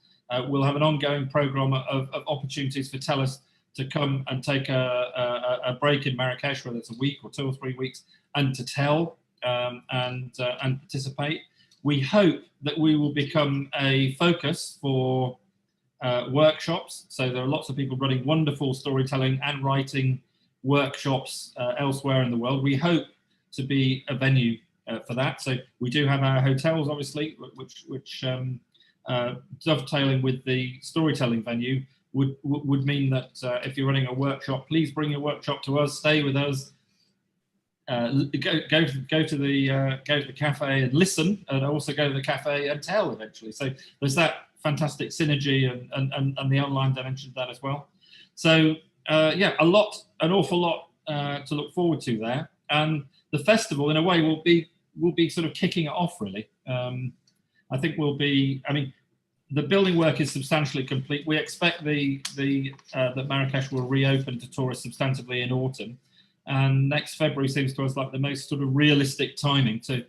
we'll have an ongoing program of opportunities for tellers to come and take a break in Marrakesh, whether it's a week or 2 or 3 weeks, and to tell and participate. We hope that we will become a focus for workshops. So there are lots of people running wonderful storytelling and writing workshops elsewhere in the world. We hope to be a venue for that. So we do have our hotels, obviously, which dovetailing with the storytelling venue would mean that if you're running a workshop, please bring your workshop to us, stay with us, go to the cafe and listen, and also go to the cafe and tell eventually. So there's that fantastic synergy and the online dimension of that as well. So yeah, an awful lot to look forward to there. And the festival, in a way, will be sort of kicking it off, really. I think I mean, the building work is substantially complete. We expect that Marrakesh will reopen to tourists substantively in autumn, and next February seems to us like the most sort of realistic timing to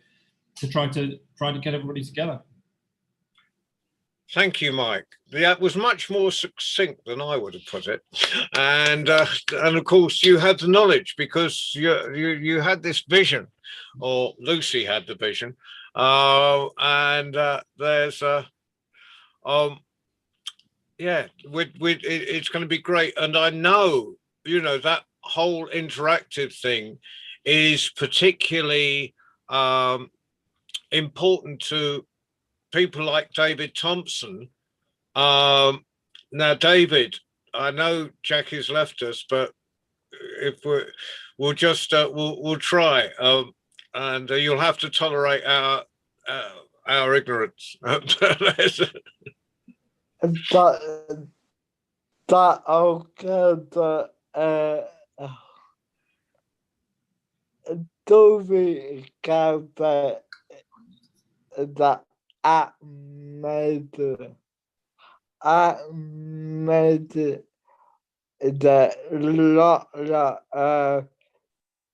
try to get everybody together. Thank you, Mike. That was much more succinct than I would have put it, and of course you had the knowledge because you had this vision, or Lucy had the vision, and there's yeah, it's going to be great, and I know that whole interactive thing is particularly important to people like David Thompson. Now, David, I know Jackie's left us, but if we'll just we'll try, and you'll have to tolerate our ignorance. That okay, Dove Cafe that I made the lot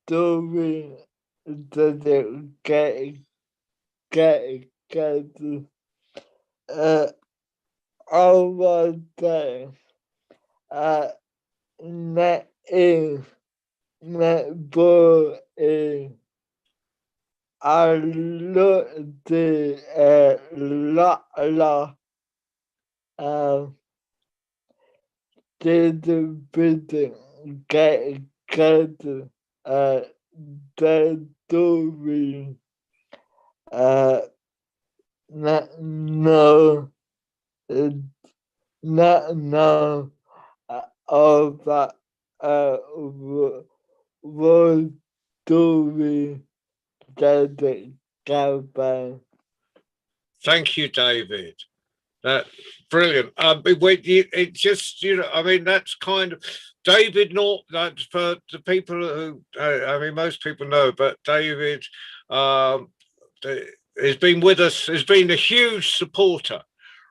doing the get over there net ball I looked at lot did the building get the doing no of that was doing the campaign. Thank you, David. Brilliant. It just, I mean, that's kind of David Norton. That's for the people who, I mean, most people know, but David has been with us, has been a huge supporter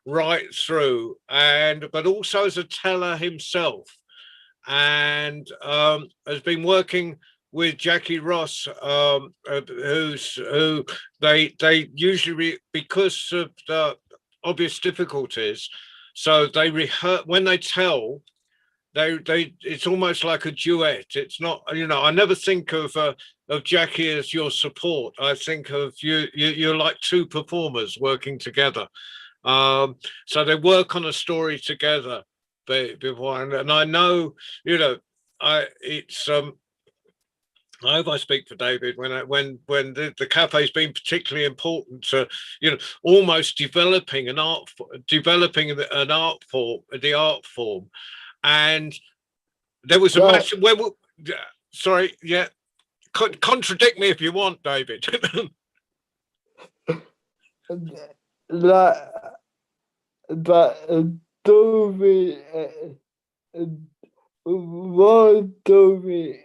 right through, but also as a teller himself, and has been working with Jackie Ross, who they usually, because of the obvious difficulties, so they rehearse when they tell. It's almost like a duet. It's not, I never think of Jackie as your support. I think of you're like two performers working together. So they work on a story together before, and I know, it's I hope I speak for David when the cafe's been particularly important to, almost developing an art form, the art form. And there was a massive, sorry, yeah, contradict me if you want, David. What do we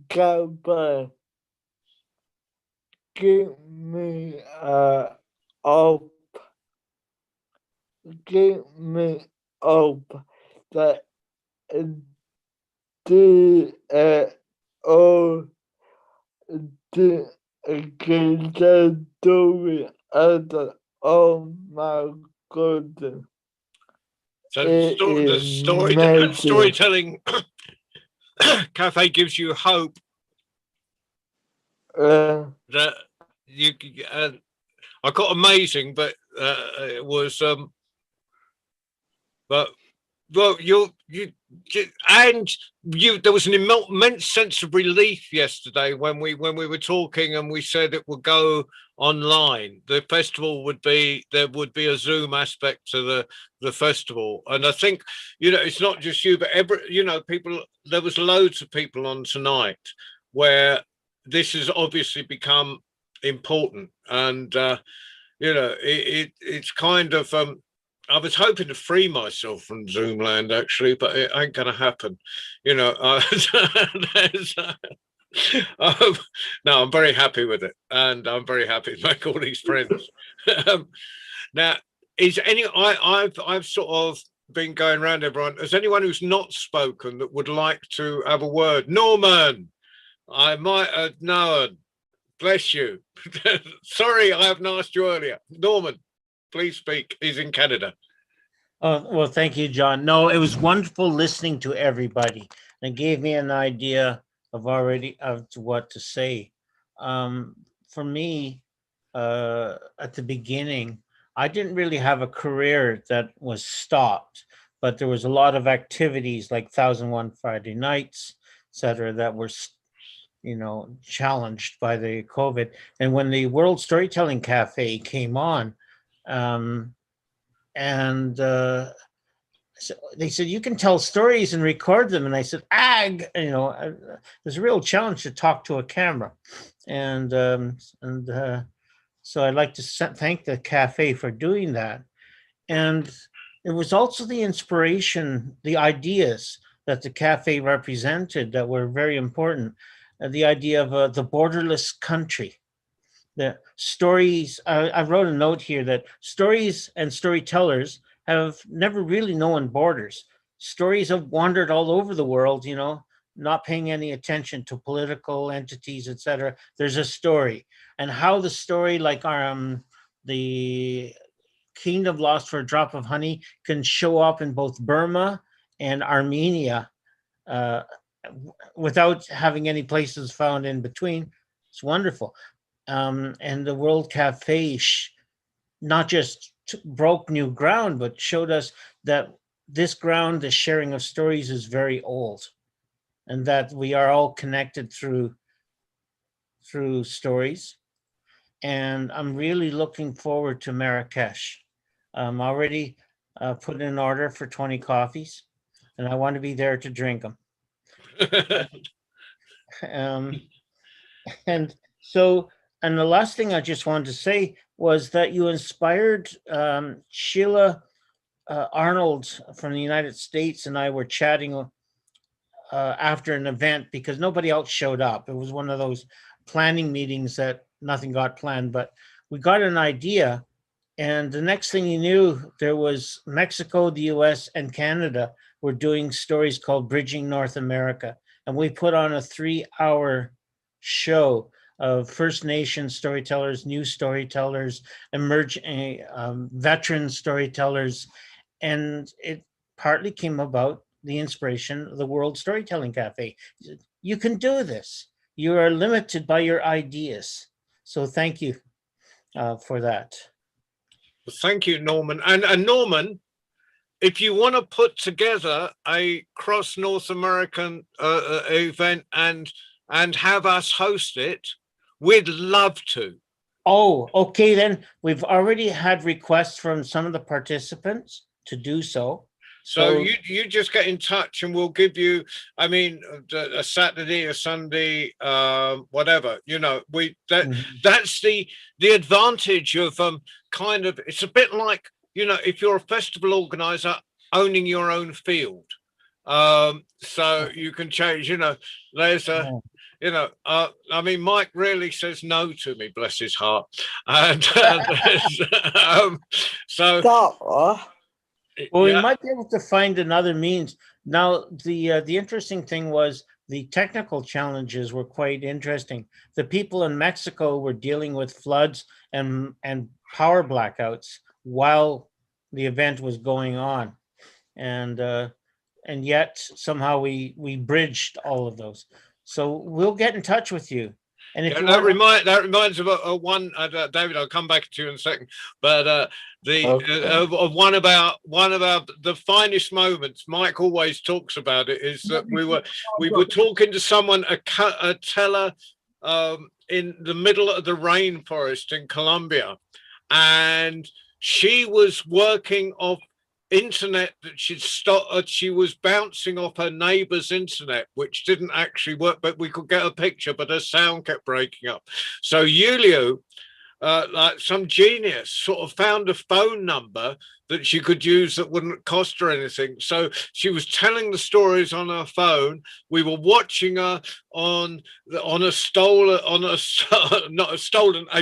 campaign give me up that the doing other. Oh my goodness. So the storytelling cafe gives you hope. That you, I got amazing, but it was but well, and there was an immense sense of relief yesterday when we were talking and we said it would go online. The festival there would be a Zoom aspect to the festival, and I think it's not just you, but people. There was loads of people on tonight where this has obviously become important, and it's kind of I was hoping to free myself from Zoomland actually, but it ain't gonna happen. No, I'm very happy with it, and I'm very happy to make all these friends. Now, I've sort of been going around everyone. Is anyone who's not spoken that would like to have a word? Norman, I might have known. Bless you. Sorry, I haven't asked you earlier. Norman, please speak. He's in Canada. Oh, well, thank you, John. No, it was wonderful listening to everybody. It gave me an idea of what to say. For me, at the beginning, I didn't really have a career that was stopped, but there was a lot of activities like 1001 Friday Nights, etc., that were challenged by the COVID. And when the World Storytelling Cafe came on, so they said, you can tell stories and record them. And I said, there's a real challenge to talk to a camera. And so I'd like to thank the cafe for doing that. And it was also the inspiration, the ideas that the cafe represented that were very important. The idea of the borderless country. The stories, I wrote a note here that stories and storytellers have never really known borders. Stories have wandered all over the world, not paying any attention to political entities, etc. There's a story, and how the story, like the Kingdom Lost for a Drop of Honey, can show up in both Burma and Armenia without having any places found in between. It's wonderful. And the World Cafe not just broke new ground, but showed us that this ground, the sharing of stories, is very old, and that we are all connected through stories. And I'm really looking forward to Marrakesh. I'm already put in an order for 20 coffees, and I want to be there to drink them. And the last thing I just wanted to say was that you inspired Sheila Arnold from the United States and I were chatting after an event because nobody else showed up. It was one of those planning meetings that nothing got planned, but we got an idea. And the next thing you knew, there was Mexico, the US, and Canada were doing stories called Bridging North America. And we put on a 3-hour show of First Nation storytellers, new storytellers, emerging veteran storytellers. And it partly came about the inspiration of the World Storytelling Cafe. You can do this. You are limited by your ideas. So thank you for that. Thank you, Norman. And Norman, if you want to put together a cross North American event and have us host it, we'd love to. Oh, okay. Then we've already had requests from some of the participants to do so. So you just get in touch and we'll give you, I mean, a Saturday, a Sunday, whatever, that's the advantage of kind of, it's a bit like, if you're a festival organizer owning your own field. So you can change, there's a, I mean, Mike really says no to me, bless his heart. And so. Well, we might be able to find another means. Now, the interesting thing was the technical challenges were quite interesting. The people in Mexico were dealing with floods and power blackouts while the event was going on, and yet somehow we bridged all of those. So we'll get in touch with you. And if Yeah, you that want, reminds of one, David. I'll come back to you in a second. But of one about the finest moments. Mike always talks about it. Is that we were talking to someone, a teller, in the middle of the rainforest in Colombia, and she was working off internet that she was bouncing off her neighbor's internet, which didn't actually work, but we could get a picture, but her sound kept breaking up. So Julio, like some genius, sort of found a phone number that she could use that wouldn't cost her anything. So she was telling the stories on her phone. We were watching her on a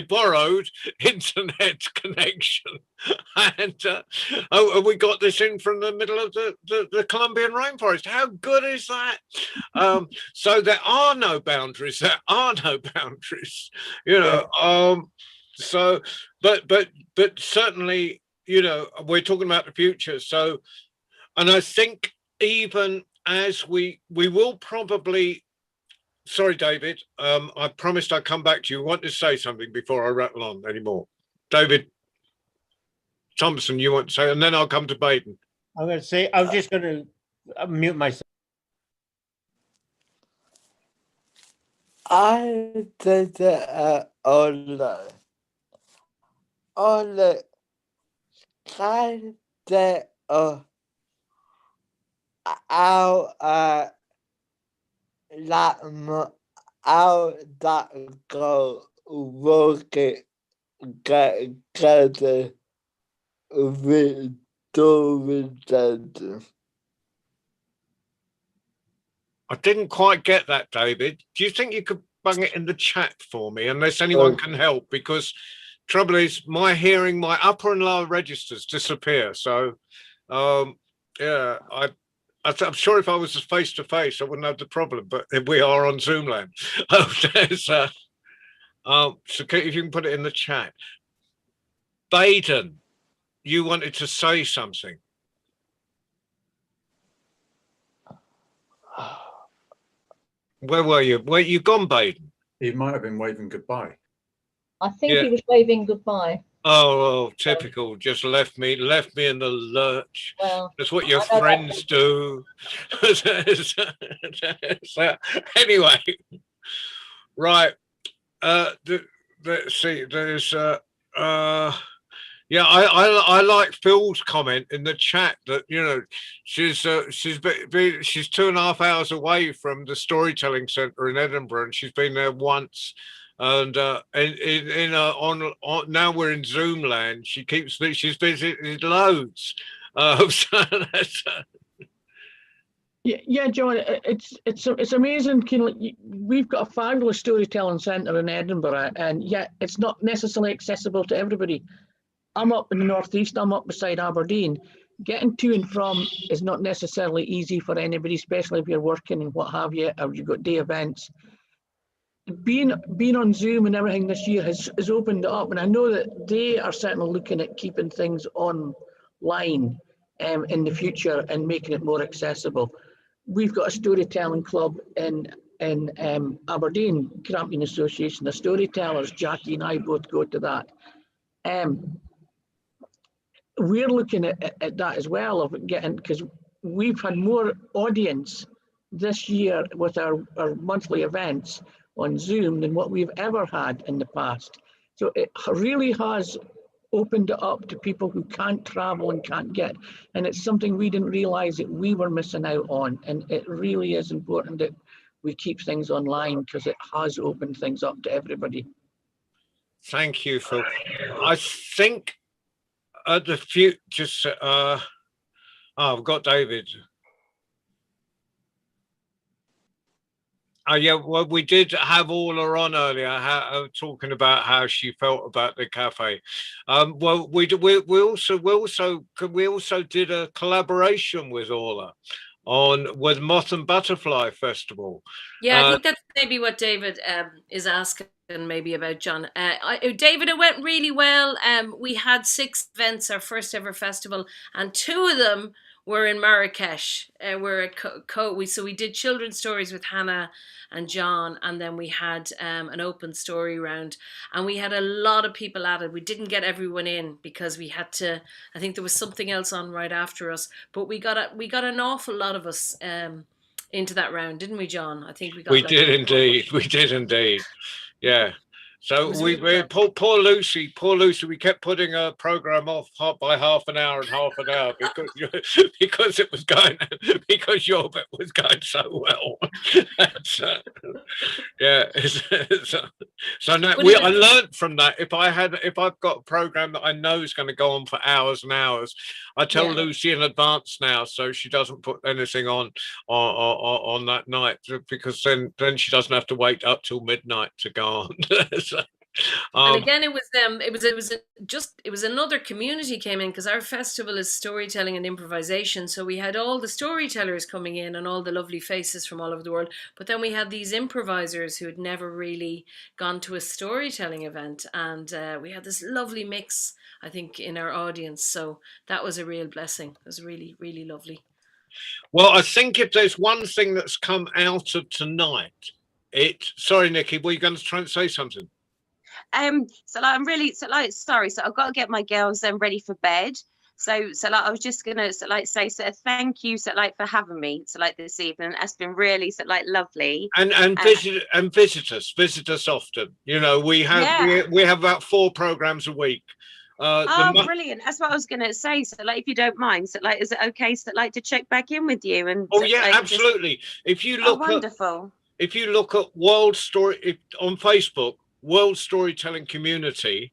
borrowed internet connection, and we got this in from the middle of the Colombian rainforest. How good is that? So there are no boundaries. There are no boundaries. You know. So, but certainly, you know, we're talking about the future. So, and I think even as we will probably, sorry, David, I promised I'd come back to you. I want to say something before I rattle on anymore. David Thompson, you want to say, and then I'll come to Baden. I'm going to say, I was just going to mute myself. I did it online. Ole kind of out that go working get with David. I didn't quite get that, David. Do you think you could bung it in the chat for me, unless anyone can help? Because trouble is, my hearing, my upper and lower registers disappear. So, yeah, I'm sure if I was face to face, I wouldn't have the problem. But we are on Zoom land. So if you can put it in the chat. Baden, you wanted to say something. Where were you? Where you gone, Baden? He might have been waving goodbye. I think he was waving goodbye. Oh, typical. Just left me in the lurch. Well, that's what your friends do. So, anyway, right. Let's see. There's yeah, I like Phil's comment in the chat that, you know, she's 2.5 hours away from the Storytelling Centre in Edinburgh, and she's been there once. And now we're in Zoom land. She's visited loads. Yeah, John, it's amazing. We've got a fabulous storytelling centre in Edinburgh, and yet it's not necessarily accessible to everybody. I'm up in the northeast. I'm up beside Aberdeen. Getting to and from is not necessarily easy for anybody, especially if you're working and what have you, or you've got day events. Being on Zoom and everything this year has opened it up, and I know that they are certainly looking at keeping things online in the future and making it more accessible. We've got a storytelling club in Aberdeen, Grampian Association of Storytellers. Jackie and I both go to that. We're looking at that as well, of getting, because we've had more audience this year with our monthly events on Zoom than what we've ever had in the past. So it really has opened it up to people who can't travel and can't get, and it's something we didn't realize that we were missing out on. And it really is important that we keep things online, because it has opened things up to everybody. Thank you, Phil. I think at the future, I've got David. Yeah, well, we did have Orla on earlier, talking about how she felt about the cafe. Well, we also did a collaboration with Orla with Moth and Butterfly Festival. Yeah, I think that's maybe what David is asking maybe about, John. David, it went really well. We had 6 events, our first ever festival, and 2 of them were in Marrakesh. We're we did children's stories with Hannah and John, and then we had an open story round, and we had a lot of people at it. We didn't get everyone in because we had to. I think there was something else on right after us, but we got an awful lot of us into that round, didn't we, John? I think we got. We did indeed. We did indeed. Yeah. So we poor Lucy, we kept putting her program off by half an hour because it was going because your bit was going so well. Yeah. So now I learned from that. If I've got a program that I know is going to go on for hours and hours, I tell Lucy in advance now so she doesn't put anything on that night, because then she doesn't have to wait up till midnight to go on. And again, it was another community came in, because our festival is storytelling and improvisation. So we had all the storytellers coming in and all the lovely faces from all over the world. But then we had these improvisers who had never really gone to a storytelling event, and we had this lovely mix, I think, in our audience. So that was a real blessing. It was really, really lovely. Well, I think if there's one thing that's come out of tonight, sorry, Nikki, were you going to try and say something? So like, I'm really sorry. So I've got to get my girls ready for bed. So like, I was just gonna say thank you for having me this evening. It's been really lovely. And visit us often. You know, we have about 4 programs a week. Brilliant! That's what I was gonna say. So if you don't mind, is it okay to check back in with you? And absolutely. If you look wonderful. If you look at World Story on Facebook, World Storytelling Community,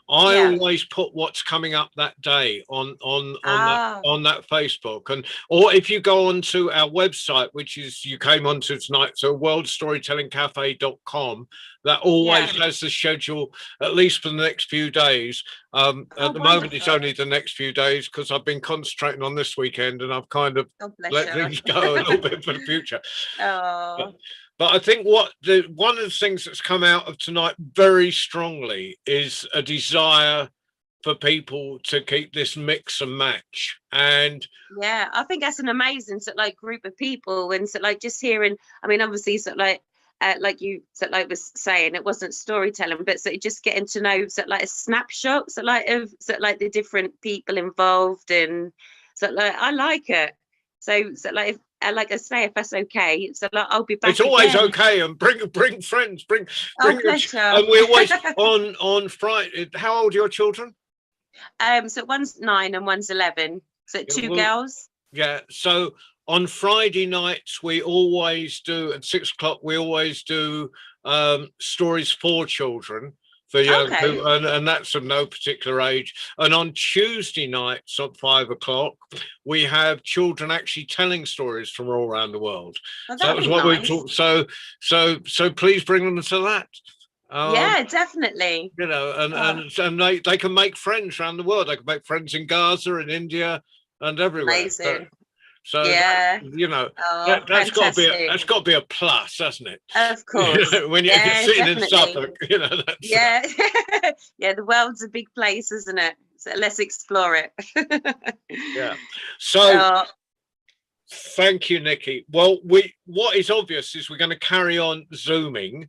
I always put what's coming up that day on that Facebook, or if you go onto our website, which is you came onto tonight, so worldstorytellingcafe.com, that always has the schedule at least for the next few days. At the moment, it's only the next few days because I've been concentrating on this weekend and I've kind of let things go a little bit for the future. But I think one of the things that's come out of tonight very strongly is a desire for people to keep this mix and match. And I think that's an amazing group of people, and just hearing. I mean, obviously, like you was saying, it wasn't storytelling, but just getting to know a snapshot of the different people involved, and I like it. So if, like I say, if that's okay, I'll be back. It's always again. okay, and bring friends, bring bless you. and we always on Friday. How old are your children? So one's 9 and one's 11. So 2 girls. Yeah. So on Friday nights we always do at 6 o'clock. We always do stories for children. For young people, and that's of no particular age. And on Tuesday nights at 5 o'clock, we have children actually telling stories from all around the world. Oh, so that was what we talked. So please bring them to that. Yeah, definitely. You know, and they can make friends around the world. They can make friends in Gaza and India and everywhere. Amazing. So you know, that's got to be a plus, hasn't it? Of course. When you're sitting in Suffolk, you know. That's, the world's a big place, isn't it? So let's explore it. Yeah. So thank you, Nikki. Well, what is obvious is we're going to carry on Zooming.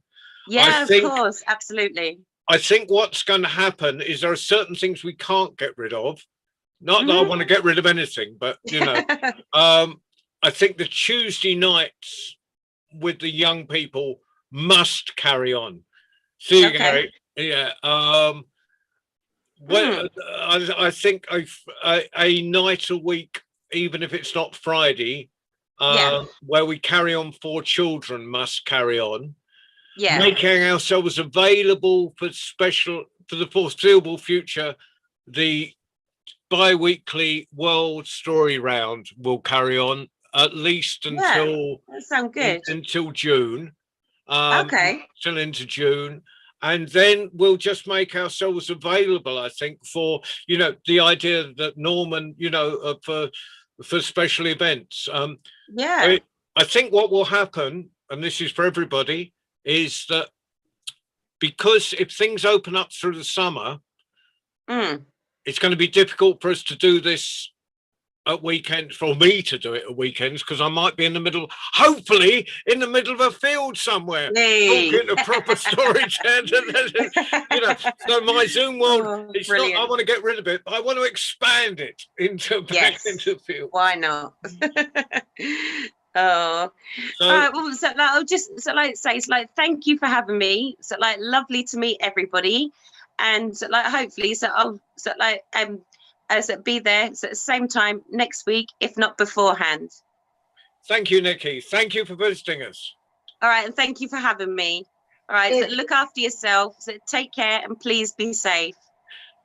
Yeah, of course, absolutely. I think what's going to happen is there are certain things we can't get rid of. Not that I want to get rid of anything, but you know, I think the Tuesday nights with the young people must carry on. See you, Gary. Yeah. Well, I think a night a week, even if it's not Friday, where we carry on for children must carry on. Yeah. Making ourselves available for the foreseeable future. The bi-weekly World Story Round will carry on at least until that sounds good. Until June. Till into June, and then we'll just make ourselves available, I think, for the idea that Norman, for special events. I think what will happen, and this is for everybody, is that because if things open up through the summer, it's going to be difficult for us to do this at weekends, for me to do it at weekends, because I might be in the middle, hopefully in the middle of a field somewhere, Hey. talking to proper storytelling. You know, so my Zoom world, Oh, it's brilliant. not, I want to get rid of it, but I want to expand it into back Yes. into the field. Why not? Oh, So, all right. Well, so like, I'll just say, it's like, thank you for having me. So like, lovely to meet everybody, and so, like, hopefully, so I'll so be there so at the same time next week, if not beforehand. thank you, Nikki. Thank you for visiting us. All right, and thank you for having me. All right, so look after yourself. So take care and please be safe.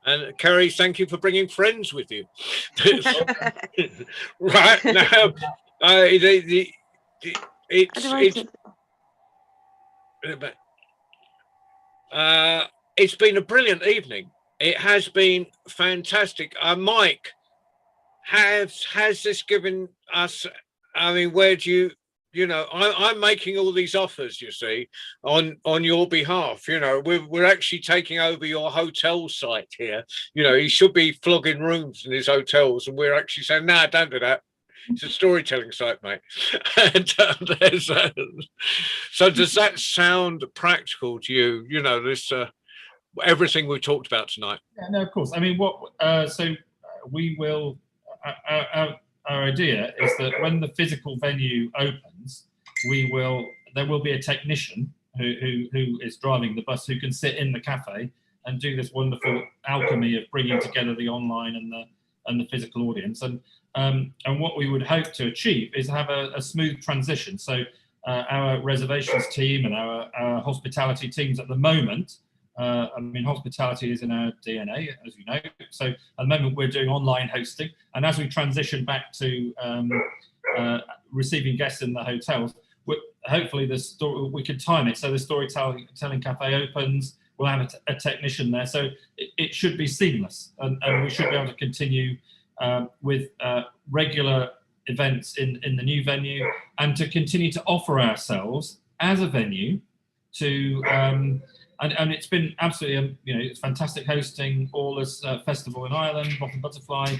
And Kerry, thank you for bringing friends with you. Right now, it's been a brilliant evening. It has been fantastic. Mike, has this given us? I mean, where do you know? I'm making all these offers, you see, on your behalf. You know, we're actually taking over your hotel site here. You know, he should be flogging rooms in his hotels, and we're actually saying, "No, don't do that. It's a storytelling site, mate." And so does that sound practical to you? You know, this everything we talked about tonight. Yeah, no, of course. I mean, we will. Our idea is that when the physical venue opens, there will be a technician who is driving the bus who can sit in the cafe and do this wonderful alchemy of bringing together the online and the physical audience. And what we would hope to achieve is have a smooth transition. So our reservations team and our hospitality teams at the moment, I mean, hospitality is in our DNA, as you know. So at the moment we're doing online hosting, and as we transition back to receiving guests in the hotels, hopefully we could time it so the storytelling cafe opens. We'll have a technician there, so it should be seamless, and we should be able to continue with regular events in the new venue, and to continue to offer ourselves as a venue to. And it's been absolutely, you know, it's fantastic hosting Aula's festival in Ireland, Moth and Butterfly.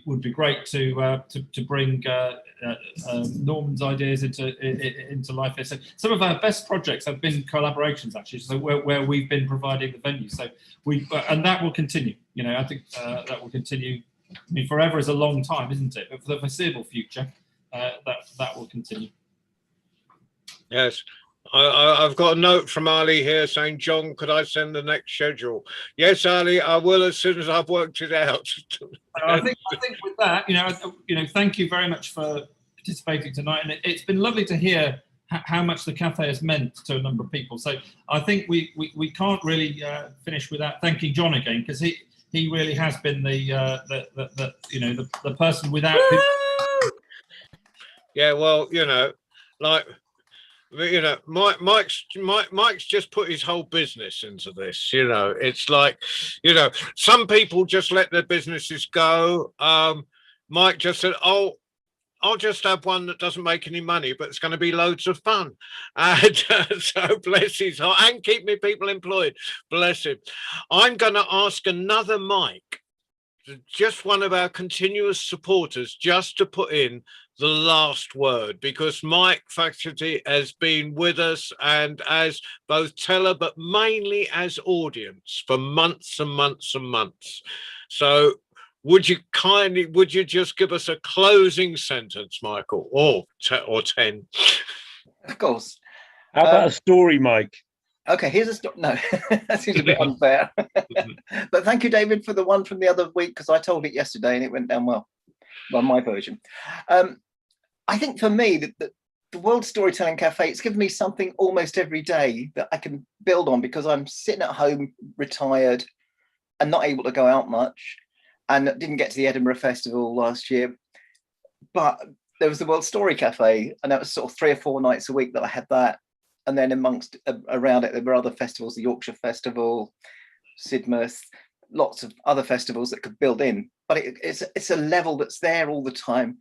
Would be great to bring Norman's ideas into life here. So some of our best projects have been collaborations, actually. So where we've been providing the venue. So and that will continue. You know, I think that will continue. I mean, forever is a long time, isn't it? But for the foreseeable future, that will continue. Yes. I've got a note from Ali here saying, "John, could I send the next schedule?" Yes, Ali, I will as soon as I've worked it out. I think with that, you know, thank you very much for participating tonight, and it's been lovely to hear how much the cafe has meant to a number of people. So I think we can't really finish without thanking John again, because he really has been the you know, the person without. Yeah, well, you know, like. You know, Mike's just put his whole business into this. You know, it's like, you know, some people just let their businesses go. Mike just said, "Oh, I'll just have one that doesn't make any money, but it's going to be loads of fun." And so bless his heart, and keep me people employed. Bless him. I'm going to ask another Mike, just one of our continuous supporters, just to put in the last word, because Mike Faculty has been with us and as both teller, but mainly as audience for months and months and months. So would you just give us a closing sentence, Michael, or 10? Of course. How about a story, Mike? Okay, here's a story. No, that seems a bit unfair. But thank you, David, for the one from the other week, because I told it yesterday and it went down well. Well, my version. I think for me, the World Storytelling Cafe, it's given me something almost every day that I can build on, because I'm sitting at home, retired, and not able to go out much, and didn't get to the Edinburgh Festival last year. But there was the World Story Cafe, and that was sort of 3 or 4 nights a week that I had that. And then around it, there were other festivals, the Yorkshire Festival, Sidmouth, lots of other festivals that could build in. But it's a level that's there all the time.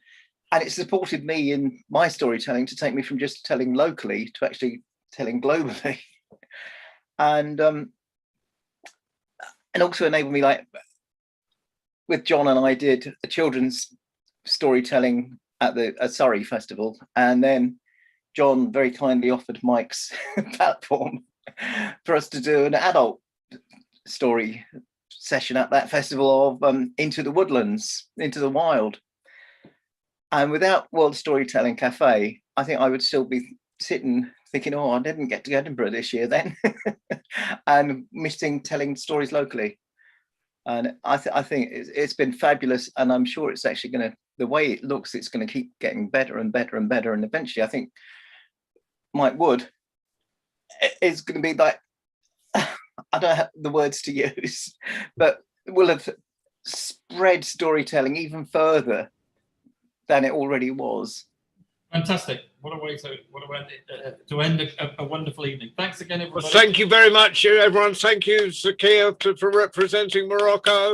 And it supported me in my storytelling to take me from just telling locally to actually telling globally. And also enabled me, like, with John and I did a children's storytelling at the Surrey Festival, and then John very kindly offered Mike's platform for us to do an adult story session at that festival of Into the Woodlands, Into the Wild. And without World Storytelling Cafe, I think I would still be sitting thinking, oh, I didn't get to Edinburgh this year then, and missing telling stories locally. And I think it's been fabulous, and I'm sure it's actually going to, the way it looks, it's going to keep getting better and better and better. And eventually, I think Mike Wood is going to be like, I don't have the words to use, but will have spread storytelling even further than it already was. Fantastic. What a way to end a wonderful evening. Thanks again, everybody. Well, thank you very much, everyone. Thank you, Zakia, for representing Morocco,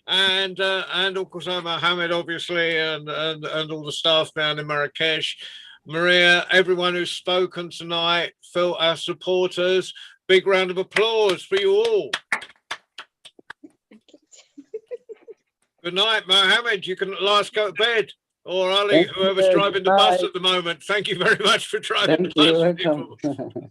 and also Mohammed, obviously, and all the staff down in Marrakesh. Maria, everyone who's spoken tonight, Phil, our supporters. Big round of applause for you all. Good night, Mohammed. You can at last go to bed. Or Ali, whoever's driving the bus at the moment. Thank you very much for driving the bus. Thank you. Welcome.